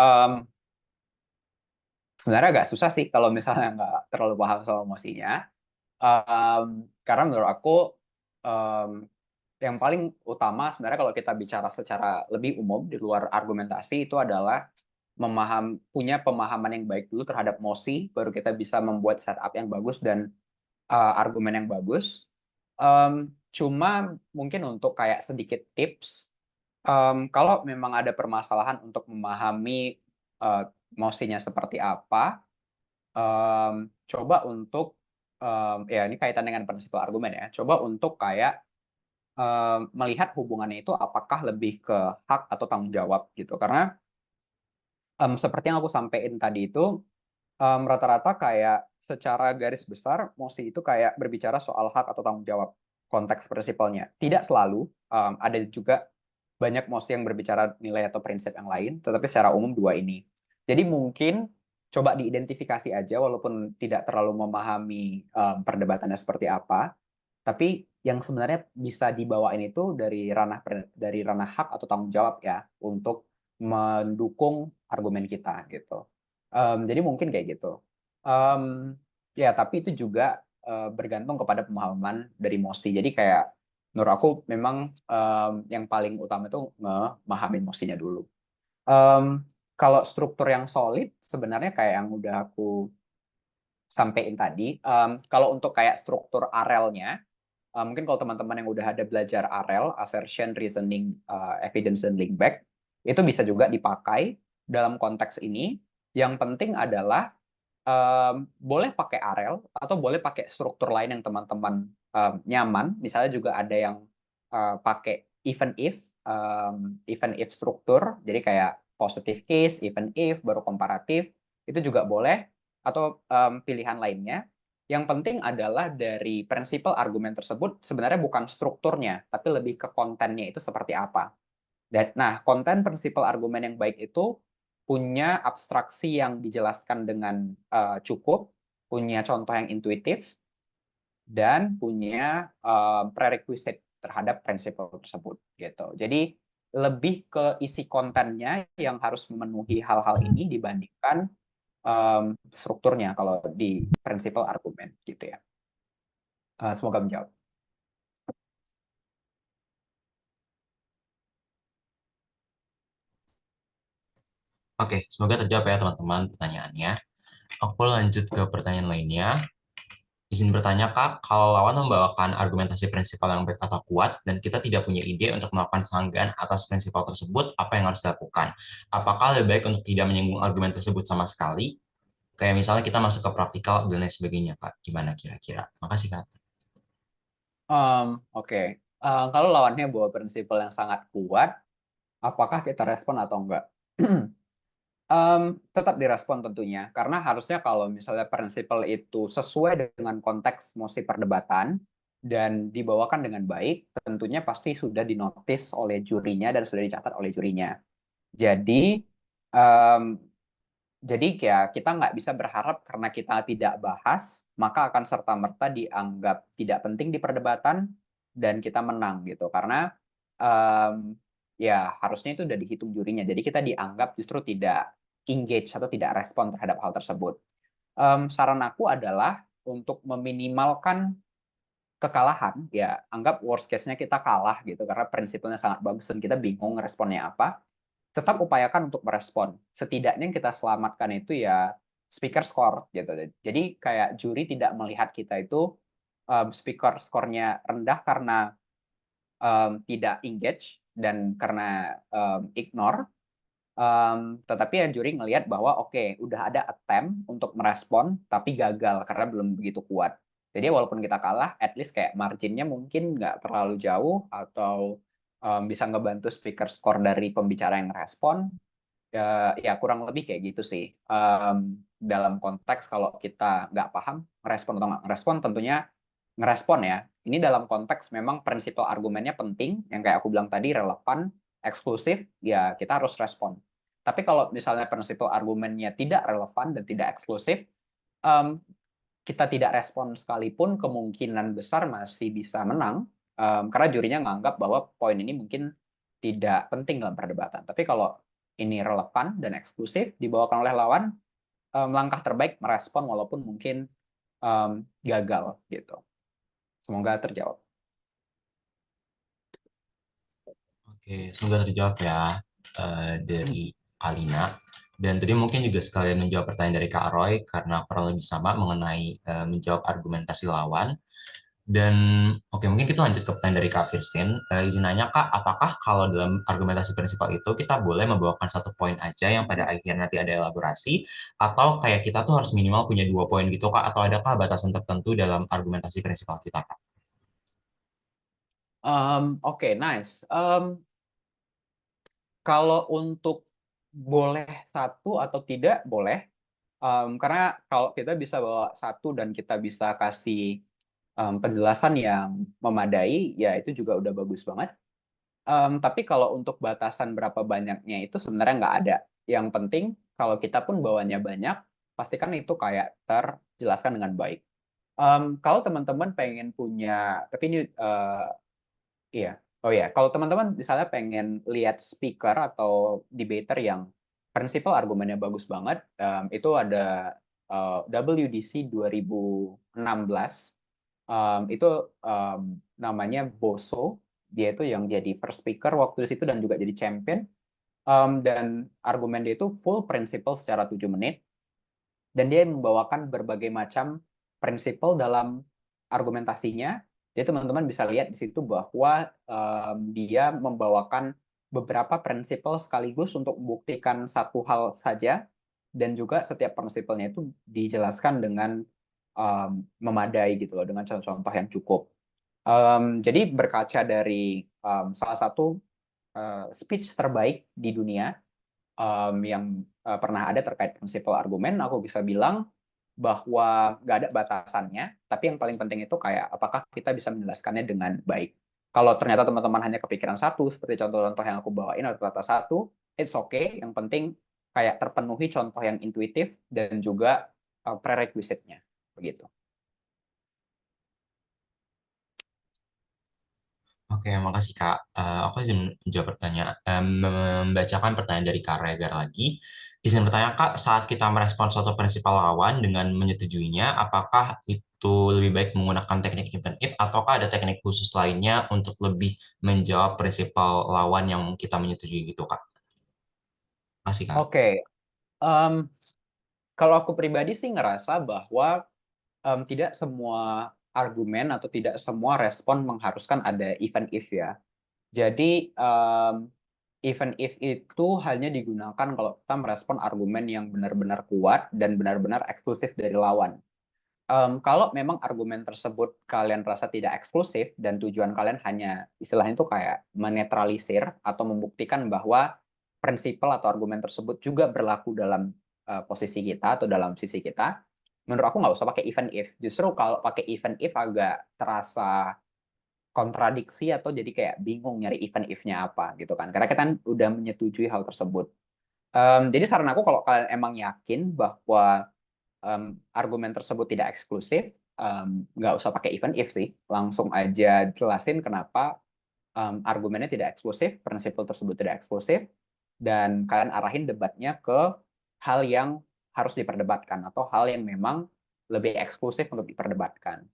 sebenarnya agak susah sih kalau misalnya nggak terlalu paham soal emosinya. Karena menurut aku yang paling utama sebenarnya kalau kita bicara secara lebih umum di luar argumentasi itu adalah punya pemahaman yang baik dulu terhadap mosi, baru kita bisa membuat setup yang bagus dan argumen yang bagus. Cuma mungkin untuk kayak sedikit tips, kalau memang ada permasalahan untuk memahami mosinya seperti apa, coba untuk ya ini kaitan dengan prinsipal argumen ya. Coba untuk kayak melihat hubungannya itu apakah lebih ke hak atau tanggung jawab gitu. Karena seperti yang aku sampaikan tadi itu rata-rata kayak secara garis besar mosi itu kayak berbicara soal hak atau tanggung jawab konteks prinsipalnya. Tidak selalu, ada juga banyak mosi yang berbicara nilai atau prinsip yang lain, tetapi secara umum dua ini. Jadi mungkin coba diidentifikasi aja walaupun tidak terlalu memahami perdebatannya seperti apa, tapi yang sebenarnya bisa dibawain itu dari ranah hak atau tanggung jawab ya untuk mendukung argumen kita gitu. Jadi mungkin kayak gitu. Ya, tapi itu juga bergantung kepada pemahaman dari Mosi. Jadi kayak menurut aku memang yang paling utama itu memahami emosinya dulu. Kalau struktur yang solid sebenarnya kayak yang udah aku sampaikan tadi, kalau untuk kayak struktur AREL-nya, mungkin kalau teman-teman yang udah ada belajar AREL, Assertion, Reasoning, Evidence, dan Link Back, itu bisa juga dipakai dalam konteks ini. Yang penting adalah boleh pakai AREL atau boleh pakai struktur lain yang teman-teman nyaman. Misalnya juga ada yang pakai even if struktur, jadi kayak positive case, even if, baru komparatif, itu juga boleh, atau pilihan lainnya. Yang penting adalah dari prinsipal argumen tersebut sebenarnya bukan strukturnya, tapi lebih ke kontennya itu seperti apa. Nah, konten prinsipal argumen yang baik itu punya abstraksi yang dijelaskan dengan cukup, punya contoh yang intuitif, dan punya prerequisite terhadap prinsipal tersebut gitu. Jadi lebih ke isi kontennya yang harus memenuhi hal-hal ini dibandingkan strukturnya kalau di prinsipal argumen gitu ya. Semoga menjawab. Oke, semoga terjawab ya teman-teman pertanyaannya. Aku lanjut ke pertanyaan lainnya. Izin bertanya, Kak, kalau lawan membawakan argumentasi prinsipal yang baik atau kuat, dan kita tidak punya ide untuk melakukan sanggahan atas prinsipal tersebut, apa yang harus dilakukan? Apakah lebih baik untuk tidak menyinggung argumen tersebut sama sekali? Kayak misalnya kita masuk ke praktikal dan lain sebagainya, Kak. Gimana kira-kira? Makasih, Kak. Oke. Kalau lawannya bawa prinsipal yang sangat kuat, apakah kita respon atau enggak? Tetap direspon tentunya, karena harusnya kalau misalnya prinsipal itu sesuai dengan konteks mosi perdebatan dan dibawakan dengan baik, tentunya pasti sudah dinotis oleh jurinya dan sudah dicatat oleh jurinya. Jadi, em, jadi ya kita nggak bisa berharap karena kita tidak bahas, maka akan serta-merta dianggap tidak penting di perdebatan dan kita menang gitu. Karena ya harusnya itu udah dihitung jurinya. Jadi kita dianggap justru tidak engage atau tidak respon terhadap hal tersebut. Saran aku adalah untuk meminimalkan kekalahan, ya anggap worst case-nya kita kalah gitu karena prinsipnya sangat bagus dan kita bingung responnya apa, tetap upayakan untuk merespon. Setidaknya yang kita selamatkan itu ya speaker score gitu. Jadi kayak juri tidak melihat kita itu speaker skornya rendah karena tidak engage dan karena ignore, tetapi ya juri ngelihat bahwa oke, udah ada attempt untuk merespon tapi gagal karena belum begitu kuat. Jadi walaupun kita kalah, at least kayak marginnya mungkin nggak terlalu jauh atau bisa ngebantu speaker score dari pembicara yang respon. Ya kurang lebih kayak gitu sih. Dalam konteks kalau kita nggak paham ngerespon atau nggak ngerespon, tentunya ngerespon ya. Ini dalam konteks memang prinsipal argumennya penting, yang kayak aku bilang tadi relevan, eksklusif, ya kita harus respon. Tapi kalau misalnya prinsipal argumennya tidak relevan dan tidak eksklusif, em, kita tidak respon sekalipun kemungkinan besar masih bisa menang, karena jurinya nganggap bahwa poin ini mungkin tidak penting dalam perdebatan. Tapi kalau ini relevan dan eksklusif dibawakan oleh lawan, langkah terbaik merespon walaupun mungkin gagal gitu. Semoga terjawab. Oke, semoga terjawab ya dari Kalina. Dan tadi mungkin juga sekalian menjawab pertanyaan dari Kak Roy, karena kurang lebih sama mengenai menjawab argumentasi lawan. Dan oke, mungkin kita lanjut ke pertanyaan dari Kak Firstin. Izin nanya, Kak, apakah kalau dalam argumentasi prinsipal itu kita boleh membawakan satu poin aja yang pada akhirnya nanti ada elaborasi, atau kayak kita tuh harus minimal punya dua poin gitu, Kak, atau adakah batasan tertentu dalam argumentasi prinsipal kita, Kak? Oke, nice. Kalau untuk boleh satu atau tidak, boleh. Karena kalau kita bisa bawa satu dan kita bisa kasih penjelasan yang memadai, ya itu juga udah bagus banget. Tapi kalau untuk batasan berapa banyaknya itu sebenarnya nggak ada. Yang penting kalau kita pun bawanya banyak, pastikan itu kayak terjelaskan dengan baik. Kalau teman-teman pengen punya, tapi ini iya. Oh ya, kalau teman-teman misalnya pengen lihat speaker atau debater yang prinsipal argumennya bagus banget, itu ada WDC 2016. Itu namanya Boso. Dia itu yang jadi first speaker waktu di situ dan juga jadi champion. Dan argumen dia itu full prinsipal secara 7 menit. Dan dia membawakan berbagai macam prinsipal dalam argumentasinya. Jadi teman-teman bisa lihat di situ bahwa dia membawakan beberapa prinsipal sekaligus untuk membuktikan satu hal saja, dan juga setiap prinsipalnya itu dijelaskan dengan memadai gitu loh, dengan contoh-contoh yang cukup. Jadi berkaca dari salah satu speech terbaik di dunia yang pernah ada terkait prinsipal argumen, aku bisa bilang bahwa nggak ada batasannya, tapi yang paling penting itu kayak apakah kita bisa menjelaskannya dengan baik. Kalau ternyata teman-teman hanya kepikiran satu, seperti contoh-contoh yang aku bawain rata-rata satu, it's okay. Yang penting kayak terpenuhi contoh yang intuitif dan juga prerequisite-nya. Begitu. Oke, makasih Kak. Aku izin menjawab pertanyaan, membacakan pertanyaan dari Kak Regar lagi. Izin bertanya Kak, saat kita merespon suatu prinsipal lawan dengan menyetujuinya, apakah itu lebih baik menggunakan teknik even if, ataukah ada teknik khusus lainnya untuk lebih menjawab prinsipal lawan yang kita menyetujui gitu Kak? Makasih Kak. Oke, um, kalau aku pribadi sih ngerasa bahwa tidak semua argumen atau tidak semua respon mengharuskan ada even if ya. Jadi even if itu hanya digunakan kalau kita merespon argumen yang benar-benar kuat dan benar-benar eksklusif dari lawan. Kalau memang argumen tersebut kalian rasa tidak eksklusif dan tujuan kalian hanya istilahnya itu kayak menetralisir atau membuktikan bahwa prinsipal atau argumen tersebut juga berlaku dalam posisi kita atau dalam sisi kita, menurut aku nggak usah pakai even if. Justru kalau pakai even if agak terasa kontradiksi atau jadi kayak bingung nyari even if-nya apa gitu kan. Karena kita kan udah menyetujui hal tersebut. Jadi saran aku kalau kalian emang yakin bahwa argumen tersebut tidak eksklusif, nggak usah pakai even if sih. Langsung aja jelasin kenapa argumennya tidak eksklusif, prinsipal tersebut tidak eksklusif, dan kalian arahin debatnya ke hal yang harus diperdebatkan atau hal yang memang lebih eksklusif untuk diperdebatkan.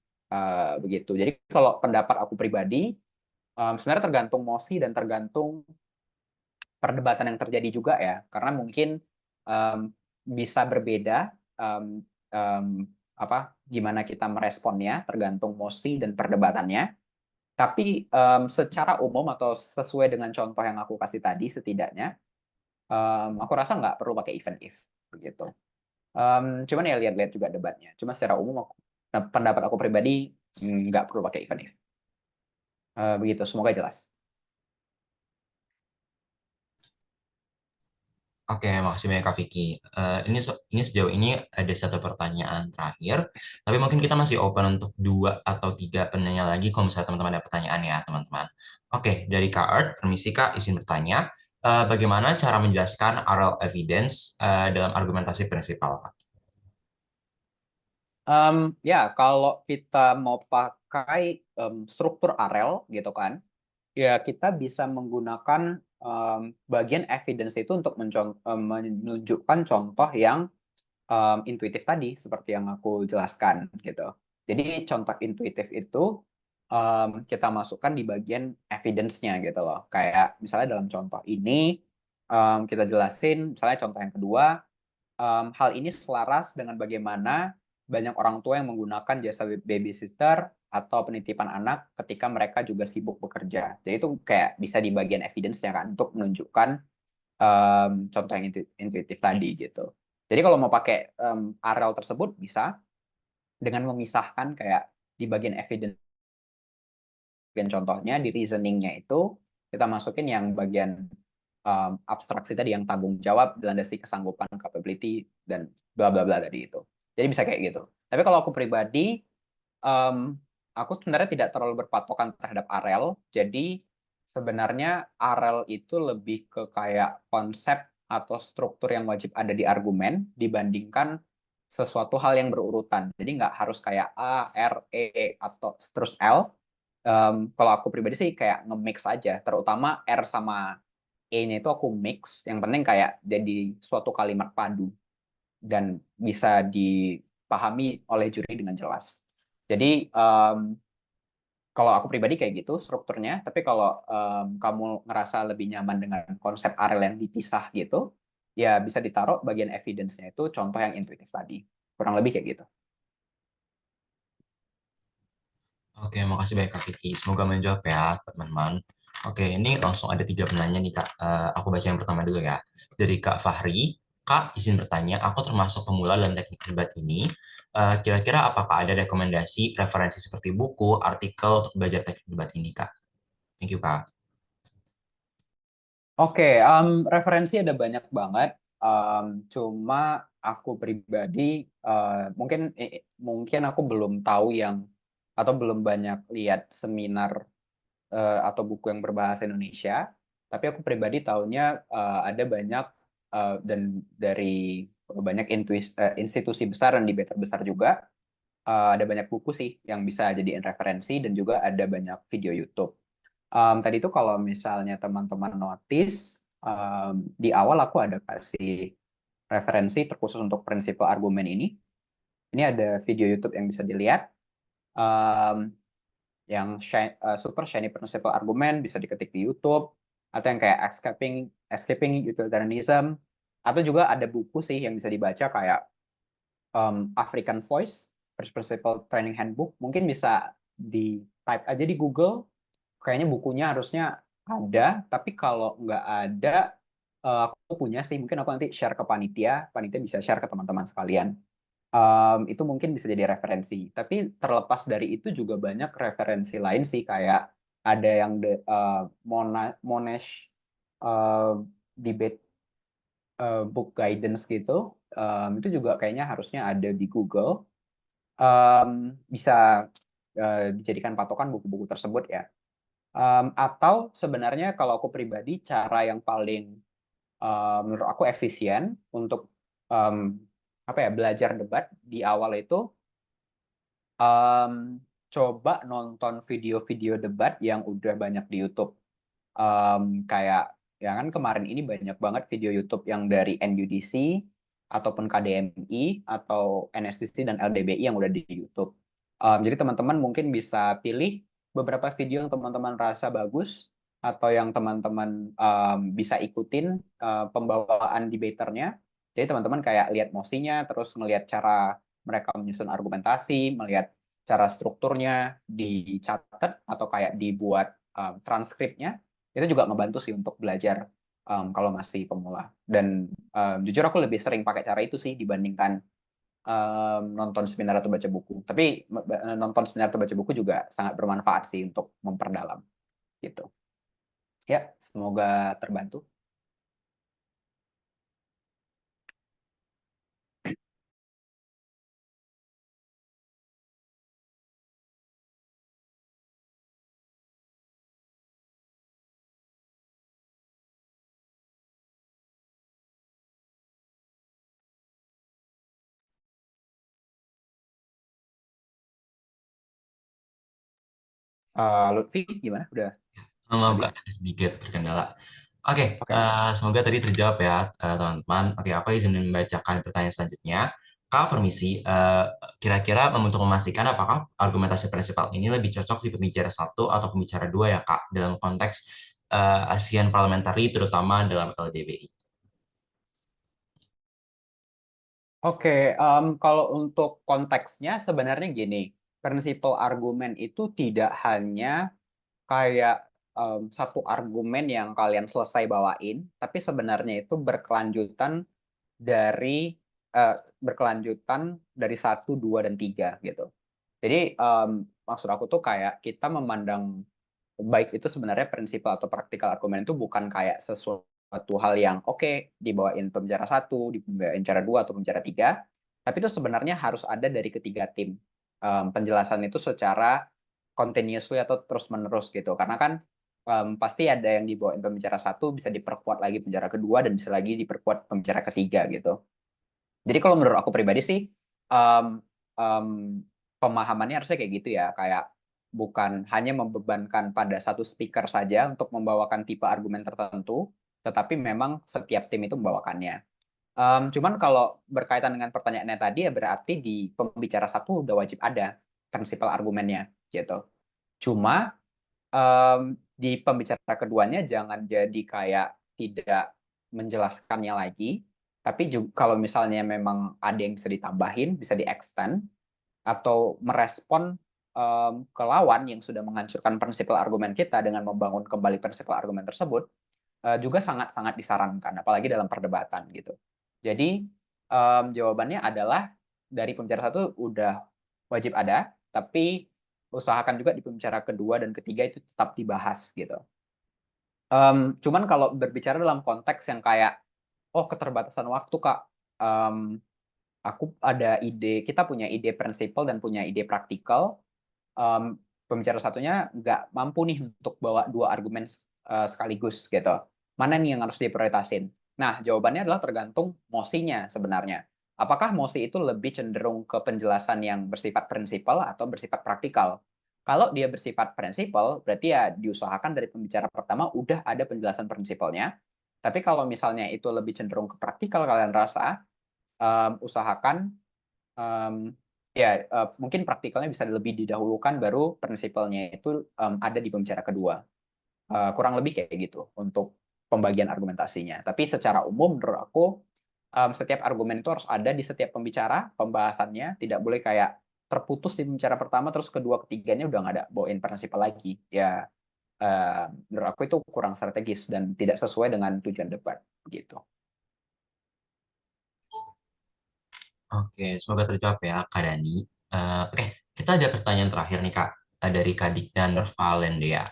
Begitu. Jadi kalau pendapat aku pribadi, sebenarnya tergantung mosi dan tergantung perdebatan yang terjadi juga ya, karena mungkin um, bisa berbeda um, um, gimana kita meresponnya tergantung mosi dan perdebatannya. Tapi secara umum atau sesuai dengan contoh yang aku kasih tadi, setidaknya aku rasa nggak perlu pakai even if begitu. Cuman ya lihat-lihat juga debatnya. Cuma secara umum pendapat aku pribadi nggak perlu pakai even if. Begitu. Semoga jelas. Oke, makasih banyak Kak Vicky. Ini sejauh ini ada satu pertanyaan terakhir, tapi mungkin kita masih open untuk dua atau tiga penanya lagi kalau misalnya teman-teman ada pertanyaan ya, teman-teman. Oke, dari Kak Art, permisi Kak, izin bertanya. Bagaimana cara menjelaskan oral evidence dalam argumentasi prinsipal, Kak? Ya, kalau kita mau pakai struktur AREL gitu kan, ya kita bisa menggunakan bagian evidence itu untuk menunjukkan contoh yang intuitif tadi, seperti yang aku jelaskan gitu. Jadi contoh intuitif itu kita masukkan di bagian evidence-nya gitu loh. Kayak misalnya dalam contoh ini kita jelasin, misalnya contoh yang kedua, hal ini selaras dengan bagaimana banyak orang tua yang menggunakan jasa babysitter atau penitipan anak ketika mereka juga sibuk bekerja. Jadi itu kayak bisa di bagian evidence-nya kan untuk menunjukkan contoh yang intuitif tadi gitu. Jadi kalau mau pakai AREL tersebut bisa dengan memisahkan kayak di bagian evidence, bagian contohnya di reasoning-nya itu kita masukin yang bagian abstraksi tadi yang tanggung jawab, landasi kesanggupan, capability, dan bla bla bla tadi itu. Jadi bisa kayak gitu. Tapi kalau aku pribadi, um, aku sebenarnya tidak terlalu berpatokan terhadap AREL. Jadi sebenarnya AREL itu lebih ke kayak konsep atau struktur yang wajib ada di argumen dibandingkan sesuatu hal yang berurutan. Jadi nggak harus kayak A, R, E, atau terus L. Kalau aku pribadi sih kayak nge-mix aja, terutama R sama E-nya itu aku mix, yang penting kayak jadi suatu kalimat padu dan bisa dipahami oleh juri dengan jelas. Jadi kalau aku pribadi kayak gitu strukturnya, tapi kalau kamu ngerasa lebih nyaman dengan konsep AREL yang dipisah gitu, ya bisa ditaruh bagian evidence-nya itu contoh yang intuitif tadi. Kurang lebih kayak gitu. Oke, makasih banyak Kak Vicky. Semoga menjawab ya, teman-teman. Oke, ini langsung ada tiga penanya nih, Kak. Aku baca yang pertama dulu ya. Dari Kak Fahri. Kak, izin bertanya, aku termasuk pemula dalam teknik debat ini. Kira-kira apakah ada rekomendasi, referensi seperti buku, artikel untuk belajar teknik debat ini, Kak? Thank you, Kak. Oke, referensi ada banyak banget. Cuma aku pribadi mungkin aku belum tahu yang atau belum banyak lihat seminar atau buku yang berbahasa Indonesia. Tapi aku pribadi tahunya ada banyak dan dari banyak institusi besar dan debater besar juga ada banyak buku sih yang bisa jadiin referensi dan juga ada banyak video YouTube. Tadi itu kalau misalnya teman-teman notice di awal aku ada kasih referensi terkhusus untuk prinsipal argumen ini. Ini ada video YouTube yang bisa dilihat. Um, yang super shiny principal argument bisa diketik di YouTube, atau yang kayak escaping utilitarianism, atau juga ada buku sih yang bisa dibaca kayak African Voice First Principle Training Handbook. Mungkin bisa di type aja di Google, kayaknya bukunya harusnya ada, tapi kalau nggak ada aku punya sih, mungkin aku nanti share ke panitia, panitia bisa share ke teman-teman sekalian. Itu mungkin bisa jadi referensi. Tapi terlepas dari itu juga banyak referensi lain sih, kayak ada yang Monash uh, debate book guidance gitu. Itu juga kayaknya harusnya ada di Google. Bisa dijadikan patokan buku-buku tersebut ya. Atau sebenarnya kalau aku pribadi cara yang paling menurut aku efisien untuk um, apa ya, belajar debat di awal itu coba nonton video-video debat yang udah banyak di YouTube. Kayak ya kan kemarin ini banyak banget video YouTube yang dari NUDC ataupun KDMI atau NSTC dan LDBI yang udah di YouTube. Jadi teman-teman mungkin bisa pilih beberapa video yang teman-teman rasa bagus atau yang teman-teman bisa ikutin pembawaan debaternya. Jadi teman-teman kayak lihat mosinya, terus ngelihat cara mereka menyusun argumentasi, melihat cara strukturnya dicatat atau kayak dibuat transkripnya, itu juga ngebantu sih untuk belajar kalau masih pemula. Dan jujur aku lebih sering pakai cara itu sih dibandingkan nonton seminar atau baca buku. Tapi nonton seminar atau baca buku juga sangat bermanfaat sih untuk memperdalam gitu. Ya, semoga terbantu. Lutfi gimana? Udah Maaf habis? Kak, ada sedikit terkendala. Oke, Oke. semoga tadi terjawab ya, teman-teman. Oke, aku izin membacakan pertanyaan selanjutnya. Kak, permisi, kira-kira untuk memastikan apakah argumentasi prinsipal ini lebih cocok di pembicara satu atau pembicara dua ya, Kak, dalam konteks ASEAN Parliamentary, terutama dalam LDBI. Oke, kalau untuk konteksnya sebenarnya gini, prinsipal argumen itu tidak hanya kayak satu argumen yang kalian selesai bawain, tapi sebenarnya itu dari eh, berkelanjutan dari satu, dua, dan tiga gitu. Jadi maksud aku tuh kayak kita memandang baik itu sebenarnya prinsipal atau praktikal argumen itu bukan kayak sesuatu hal yang oke dibawain pembicara satu, dibawain pembicara dua atau pembicara tiga, tapi itu sebenarnya harus ada dari ketiga tim. Penjelasan itu secara continuously atau terus menerus gitu, karena kan pasti ada yang dibawain pembicara satu bisa diperkuat lagi pembicara kedua dan bisa lagi diperkuat pembicara ketiga gitu. Jadi kalau menurut aku pribadi sih um, um, pemahamannya harusnya kayak gitu ya, kayak bukan hanya membebankan pada satu speaker saja untuk membawakan tipe argumen tertentu, tetapi memang setiap tim itu membawakannya. Cuman kalau berkaitan dengan pertanyaannya tadi ya berarti di pembicara satu udah wajib ada prinsipal argumennya gitu. Cuma di pembicara keduanya jangan jadi kayak tidak menjelaskannya lagi, tapi juga kalau misalnya memang ada yang bisa ditambahin, bisa di-extend, atau merespon ke lawan yang sudah menghancurkan prinsipal argumen kita dengan membangun kembali prinsipal argumen tersebut, juga sangat-sangat disarankan, apalagi dalam perdebatan gitu. Jadi jawabannya adalah dari pembicara satu udah wajib ada, tapi usahakan juga di pembicara kedua dan ketiga itu tetap dibahas gitu. Cuman kalau berbicara dalam konteks yang kayak, oh keterbatasan waktu kak, um, aku ada ide, kita punya ide prinsipal dan punya ide praktikal, pembicara satunya nggak mampu nih untuk bawa dua argumen sekaligus gitu. Mana nih yang harus diprioritasin? Nah, jawabannya adalah tergantung mosinya sebenarnya. Apakah mosi itu lebih cenderung ke penjelasan yang bersifat prinsipal atau bersifat praktikal? Kalau dia bersifat prinsipal, berarti ya diusahakan dari pembicara pertama udah ada penjelasan prinsipalnya. Tapi kalau misalnya itu lebih cenderung ke praktikal kalian rasa, usahakan um, ya mungkin praktikalnya bisa lebih didahulukan baru prinsipalnya itu ada di pembicara kedua. Kurang lebih kayak gitu untuk pembagian argumentasinya. Tapi secara umum menurut aku setiap argumen itu harus ada di setiap pembicara, pembahasannya tidak boleh kayak terputus di pembicara pertama terus kedua ketiganya udah nggak ada bawain prinsipal lagi. Ya menurut aku itu kurang strategis dan tidak sesuai dengan tujuan debat gitu. Oke, semoga terjawab ya, Kak Dani. Oke, kita ada pertanyaan terakhir nih, Kak, dari Kak Dik dan Valendea.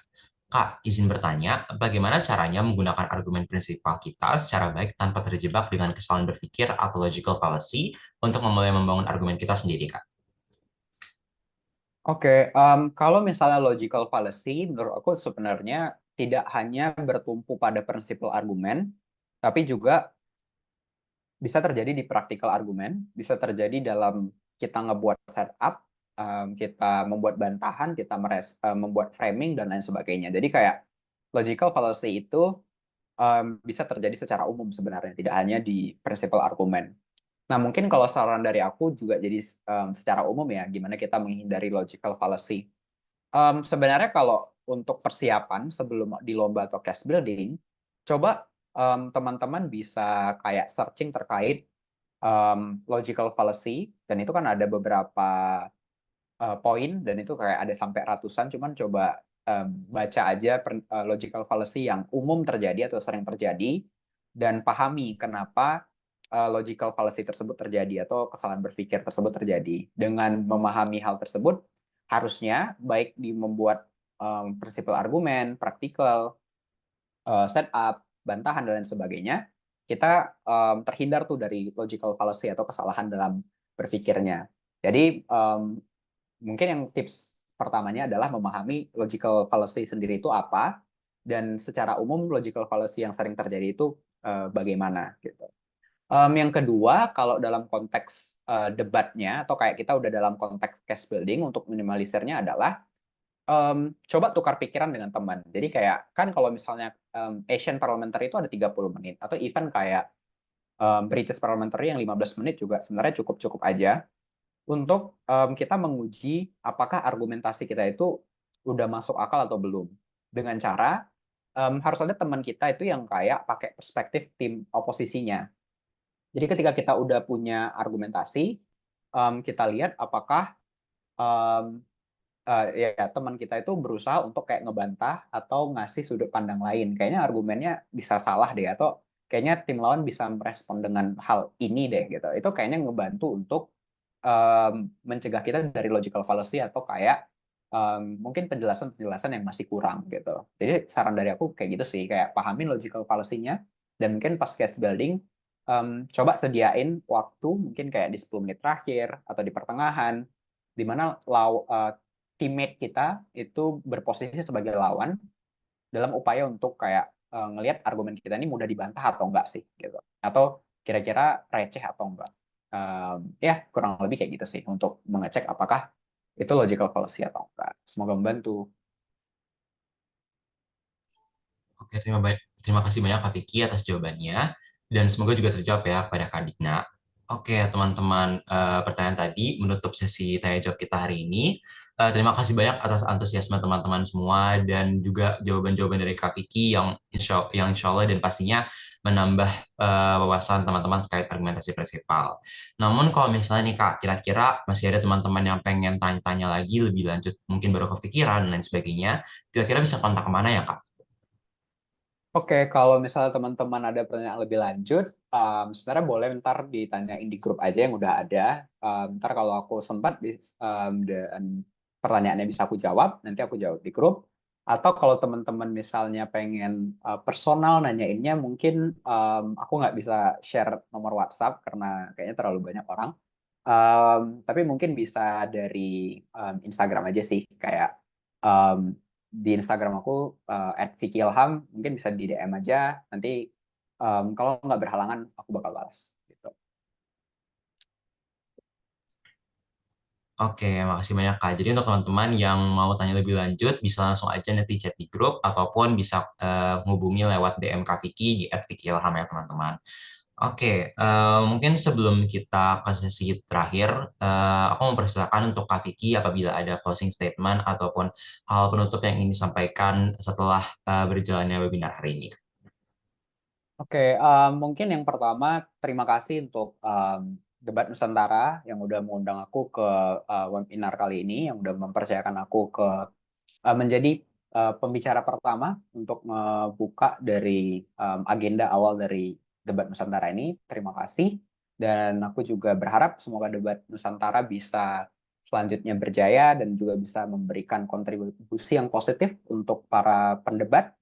Kak, izin bertanya, bagaimana caranya menggunakan argumen prinsipal kita secara baik tanpa terjebak dengan kesalahan berpikir atau logical fallacy untuk memulai membangun argumen kita sendiri, Kak? Oke, kalau misalnya logical fallacy, menurut aku sebenarnya tidak hanya bertumpu pada prinsipal argumen, tapi juga bisa terjadi di practical argumen, bisa terjadi dalam kita ngebuat setup, kita membuat bantahan, kita membuat framing dan lain sebagainya. Jadi kayak logical fallacy itu bisa terjadi secara umum sebenarnya, tidak hanya di prinsipal argumen. Nah, mungkin kalau saran dari aku juga jadi secara umum ya, gimana kita menghindari logical fallacy. Sebenarnya kalau untuk persiapan sebelum di lomba atau case building, coba teman-teman bisa kayak searching terkait logical fallacy, dan itu kan ada beberapa poin, dan itu kayak ada sampai ratusan, cuman coba baca aja logical fallacy yang umum terjadi atau sering terjadi, dan pahami kenapa logical fallacy tersebut terjadi atau kesalahan berpikir tersebut terjadi. Dengan memahami hal tersebut, harusnya baik di membuat prinsipal argumen, praktikal, setup, bantahan, dan lain sebagainya, kita terhindar tuh dari logical fallacy atau kesalahan dalam berpikirnya. Jadi mungkin yang tips pertamanya adalah memahami logical fallacy sendiri itu apa, dan secara umum logical fallacy yang sering terjadi itu bagaimana gitu. Yang kedua, kalau dalam konteks debatnya atau kayak kita udah dalam konteks case building, untuk minimalisirnya adalah coba tukar pikiran dengan teman. Jadi kayak kan kalau misalnya Asian Parliamentary itu ada 30 menit, atau even kayak British Parliamentary yang 15 menit juga sebenarnya cukup-cukup aja untuk kita menguji apakah argumentasi kita itu udah masuk akal atau belum. Dengan cara harus ada teman kita itu yang kayak pakai perspektif tim oposisinya. Jadi ketika kita udah punya argumentasi, kita lihat apakah em, ya teman kita itu berusaha untuk kayak ngebantah atau ngasih sudut pandang lain. Kayaknya argumennya bisa salah deh, atau kayaknya tim lawan bisa merespon dengan hal ini deh gitu. Itu kayaknya ngebantu untuk mencegah kita dari logical fallacy atau kayak mungkin penjelasan-penjelasan yang masih kurang gitu. Jadi saran dari aku kayak gitu sih, kayak pahamin logical fallacy-nya, dan mungkin pas case building coba sediain waktu mungkin kayak di 10 menit terakhir atau di pertengahan, di mana teammate kita itu berposisi sebagai lawan dalam upaya untuk kayak ngelihat argumen kita ini mudah dibantah atau enggak sih gitu, atau kira-kira receh atau enggak. Ya kurang lebih kayak gitu sih untuk mengecek apakah Itu logical fallacy atau enggak? Semoga membantu. Oke, terima kasih banyak Kak Vicky atas jawabannya. Dan semoga juga terjawab ya kepada Kak Dikna. Oke, teman-teman, pertanyaan tadi menutup sesi tanya jawab kita hari ini. Terima kasih banyak atas antusiasme teman-teman semua dan juga jawaban-jawaban dari Kak Vicky yang insya Allah dan pastinya menambah wawasan teman-teman terkait argumentasi prinsipal. Namun kalau misalnya nih Kak, kira-kira masih ada teman-teman yang pengen tanya-tanya lagi lebih lanjut, mungkin baru kepikiran dan lain sebagainya, kira-kira bisa kontak kemana ya Kak? Oke, kalau misalnya teman-teman ada pertanyaan lebih lanjut, sebenarnya boleh ntar ditanyain di grup aja yang udah ada. Ntar kalau aku sempat, dan pertanyaannya bisa aku jawab, nanti aku jawab di grup. Atau kalau teman-teman misalnya pengen personal nanyainnya, mungkin aku nggak bisa share nomor WhatsApp karena kayaknya terlalu banyak orang. Tapi mungkin bisa dari Instagram aja sih, kayak um, di Instagram aku @vicky_ilham, mungkin bisa di DM aja. Nanti kalau nggak berhalangan aku bakal balas. Gitu. Oke, makasih banyak Kak. Jadi untuk teman-teman yang mau tanya lebih lanjut, bisa langsung aja nanti chat di grup, ataupun bisa hubungi lewat DM Kak Vicky di @vicky_ilham ya teman-teman. Oke, mungkin sebelum kita ke sesi terakhir, aku mempersilakan untuk Kak Vicky apabila ada closing statement ataupun hal penutup yang ingin disampaikan setelah berjalannya webinar hari ini. Oke, mungkin yang pertama terima kasih untuk Debat Nusantara yang udah mengundang aku ke webinar kali ini, yang udah mempercayakan aku ke menjadi pembicara pertama untuk membuka dari agenda awal dari Debat Nusantara ini. Terima kasih. Dan aku juga berharap semoga Debat Nusantara bisa selanjutnya berjaya dan juga bisa memberikan kontribusi yang positif untuk para pendebat.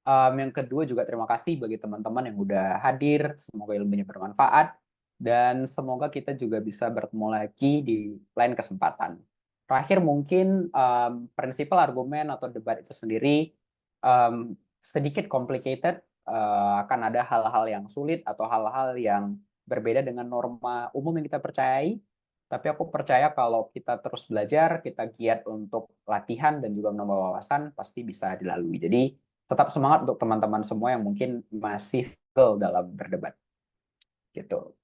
Yang kedua juga terima kasih bagi teman-teman yang udah hadir. Semoga ilmunya bermanfaat. Dan semoga kita juga bisa bertemu lagi di lain kesempatan. Terakhir mungkin prinsipal argumen atau debat itu sendiri sedikit complicated. Akan ada hal-hal yang sulit atau hal-hal yang berbeda dengan norma umum yang kita percayai. Tapi aku percaya kalau kita terus belajar, kita giat untuk latihan dan juga menambah wawasan, pasti bisa dilalui. Jadi tetap semangat untuk teman-teman semua yang mungkin masih struggle dalam berdebat gitu.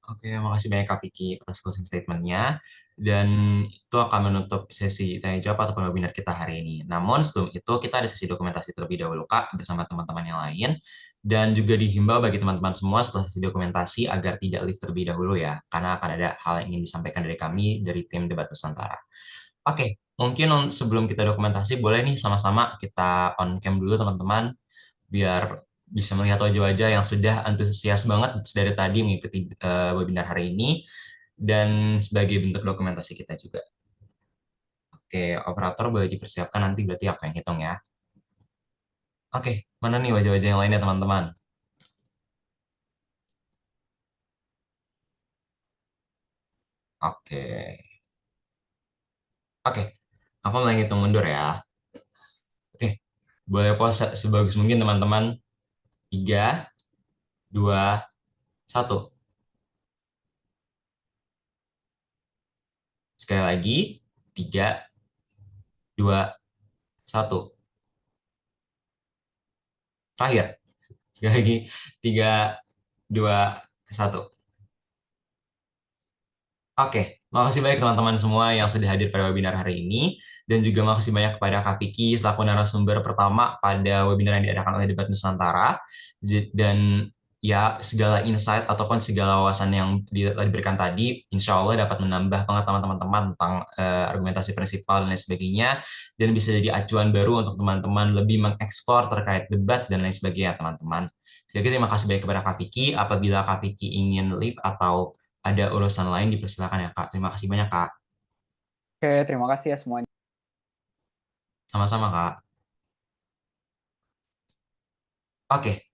Oke, makasih banyak Kak Vicky atas closing statement-nya. Dan itu akan menutup sesi tanya jawab ataupun webinar kita hari ini. Namun sebelum itu kita ada sesi dokumentasi terlebih dahulu Kak bersama teman-teman yang lain. Dan juga dihimbau bagi teman-teman semua setelah sesi dokumentasi agar tidak live terlebih dahulu ya. Karena akan ada hal yang ingin disampaikan dari kami dari tim Debat Nusantara. Oke, mungkin sebelum kita dokumentasi boleh nih sama-sama kita on cam dulu teman-teman biar bisa melihat wajah-wajah yang sudah antusias banget dari tadi mengikuti webinar hari ini dan sebagai bentuk dokumentasi kita juga. Oke, operator boleh dipersiapkan nanti berarti aku yang hitung ya. Oke, mana nih wajah-wajah yang lainnya teman-teman? Oke, oke, aku mulai hitung mundur ya. Oke, boleh pause sebagus mungkin teman-teman. 3, 2, 1. Sekali lagi, 3, 2, 1. Terakhir, sekali lagi, 3, 2, 1. Oke, makasih banyak teman-teman semua yang sudah hadir pada webinar hari ini. Dan juga makasih banyak kepada Kak Vicky selaku narasumber pertama pada webinar yang diadakan oleh Debat Nusantara. Dan ya, segala insight ataupun segala wawasan yang diberikan tadi, insya Allah dapat menambah pengetahuan teman-teman tentang argumentasi prinsipal dan lain sebagainya. Dan bisa jadi acuan baru untuk teman-teman lebih mengeksplor terkait debat dan lain sebagainya, teman-teman. Sekali lagi terima kasih banyak kepada Kak Vicky. Apabila Kak Vicky ingin leave atau ada urusan lain dipersilakan ya Kak. Terima kasih banyak Kak. Oke, terima kasih ya semuanya. Sama-sama Kak. Oke,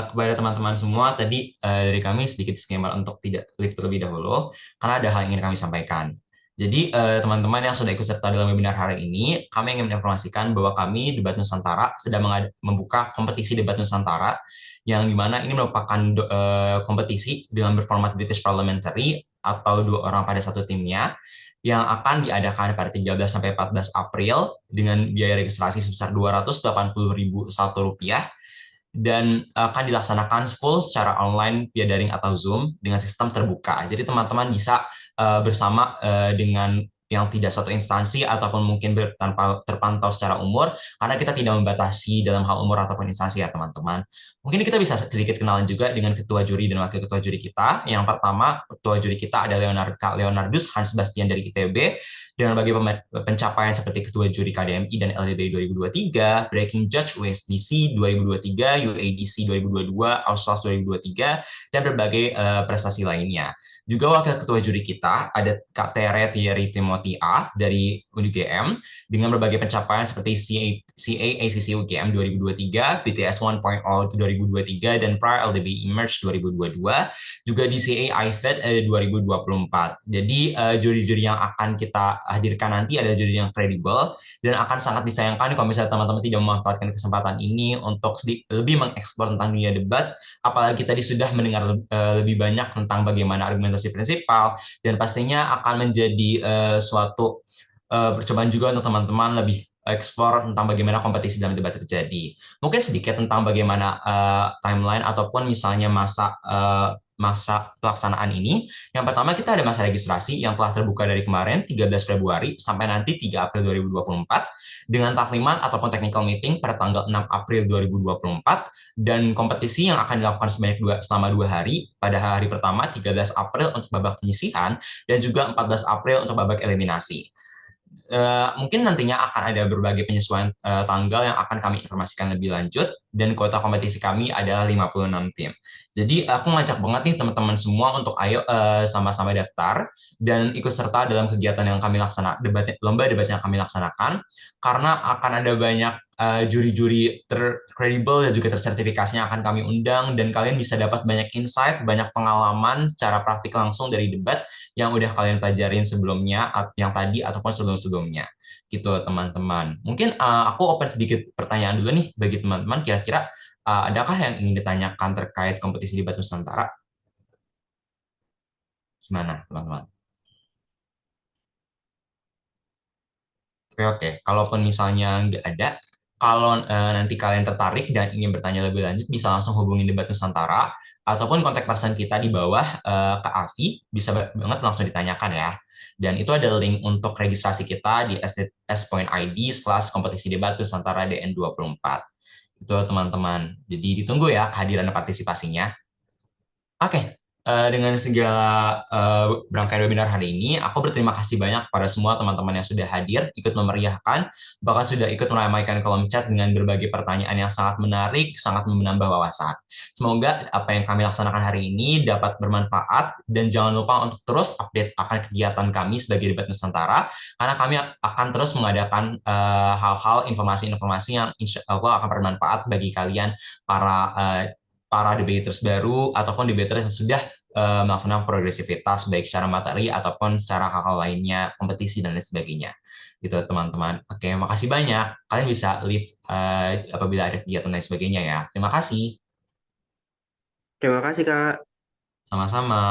kepada teman-teman semua tadi dari kami sedikit disclaimer untuk tidak live terlebih dahulu karena ada hal yang ingin kami sampaikan. Jadi teman-teman yang sudah ikut serta dalam webinar hari ini, kami ingin menginformasikan bahwa kami Debat Nusantara sedang membuka kompetisi Debat Nusantara yang dimana ini merupakan kompetisi dengan berformat British Parliamentary atau 2 orang pada satu timnya yang akan diadakan pada 13 sampai 14 April dengan biaya registrasi sebesar Rp280.000 dan akan dilaksanakan full secara online via daring atau Zoom dengan sistem terbuka. Jadi teman-teman bisa bersama dengan yang tidak satu instansi ataupun mungkin tanpa terpantau secara umur, karena kita tidak membatasi dalam hal umur ataupun instansi ya teman-teman. Mungkin kita bisa sedikit kenalan juga dengan ketua juri dan wakil ketua juri kita. Yang pertama, ketua juri kita ada Leonardus Hans Bastian dari ITB, dengan berbagai pencapaian seperti ketua juri KDMI dan LDB 2023, Breaking Judge USDC 2023, UADC 2022, Auslas 2023, dan berbagai prestasi lainnya. Juga wakil ketua juri kita ada Kak Tere Thierry Timothy A dari UGM dengan berbagai pencapaian seperti CA ACC UGM 2023, BTS 1.0 2023, dan Prior LDB Emerge 2022, juga di CA IFED 2024. Jadi juri-juri yang akan kita hadirkan nanti adalah juri yang kredibel dan akan sangat disayangkan kalau misalnya teman-teman tidak memanfaatkan kesempatan ini untuk lebih mengeksplor tentang dunia debat, apalagi tadi sudah mendengar lebih banyak tentang bagaimana argumentasi prinsipal, dan pastinya akan menjadi suatu percobaan juga untuk teman-teman lebih explore tentang bagaimana kompetisi dalam debat terjadi. Mungkin sedikit tentang bagaimana timeline ataupun misalnya masa pelaksanaan ini. Yang pertama kita ada masa registrasi yang telah terbuka dari kemarin 13 Februari sampai nanti 3 April 2024 dengan takliman ataupun technical meeting pada tanggal 6 April 2024 dan kompetisi yang akan dilakukan selama 2 hari, pada hari pertama 13 April untuk babak penyisihan dan juga 14 April untuk babak eliminasi. Mungkin nantinya akan ada berbagai penyesuaian tanggal yang akan kami informasikan lebih lanjut, dan kuota kompetisi kami adalah 56 tim. Jadi aku ngajak banget nih teman-teman semua untuk ayo sama-sama daftar dan ikut serta dalam kegiatan yang kami laksanakan, lomba debat yang kami laksanakan, karena akan ada banyak juri-juri terkredibel dan juga tersertifikasi yang akan kami undang, dan kalian bisa dapat banyak insight, banyak pengalaman secara praktik langsung dari debat yang udah kalian pelajarin sebelumnya, yang tadi ataupun sebelum-sebelumnya. Gitu teman-teman. Mungkin aku open sedikit pertanyaan dulu nih bagi teman-teman, kira-kira adakah yang ingin ditanyakan terkait kompetisi debat Nusantara? Gimana teman-teman? Oke, oke. Kalaupun misalnya nggak ada, kalau nanti kalian tertarik dan ingin bertanya lebih lanjut, bisa langsung hubungi Debat Nusantara, ataupun kontak person kita di bawah, ke Avi, bisa banget langsung ditanyakan ya. Dan itu ada link untuk registrasi kita di s.id/kompetisi debat Nusantara DN24. Itu teman-teman. Jadi ditunggu ya kehadiran dan partisipasinya. Oke, dengan segala rangkaian webinar hari ini, aku berterima kasih banyak pada semua teman-teman yang sudah hadir, ikut memeriahkan, bahkan sudah ikut meramaikan kolom chat dengan berbagai pertanyaan yang sangat menarik, sangat menambah wawasan. Semoga apa yang kami laksanakan hari ini dapat bermanfaat, dan jangan lupa untuk terus update akan kegiatan kami sebagai Debat Nusantara, karena kami akan terus mengadakan hal-hal, informasi-informasi yang insya Allah akan bermanfaat bagi kalian, para debaters baru ataupun debaters yang sudah melaksanakan progresivitas baik secara materi ataupun secara hal-hal lainnya, kompetisi dan lain sebagainya. Gitu teman-teman. Oke, makasih banyak. Kalian bisa leave apabila ada kegiatan lain sebagainya ya. Terima kasih. Terima kasih, Kak. Sama-sama.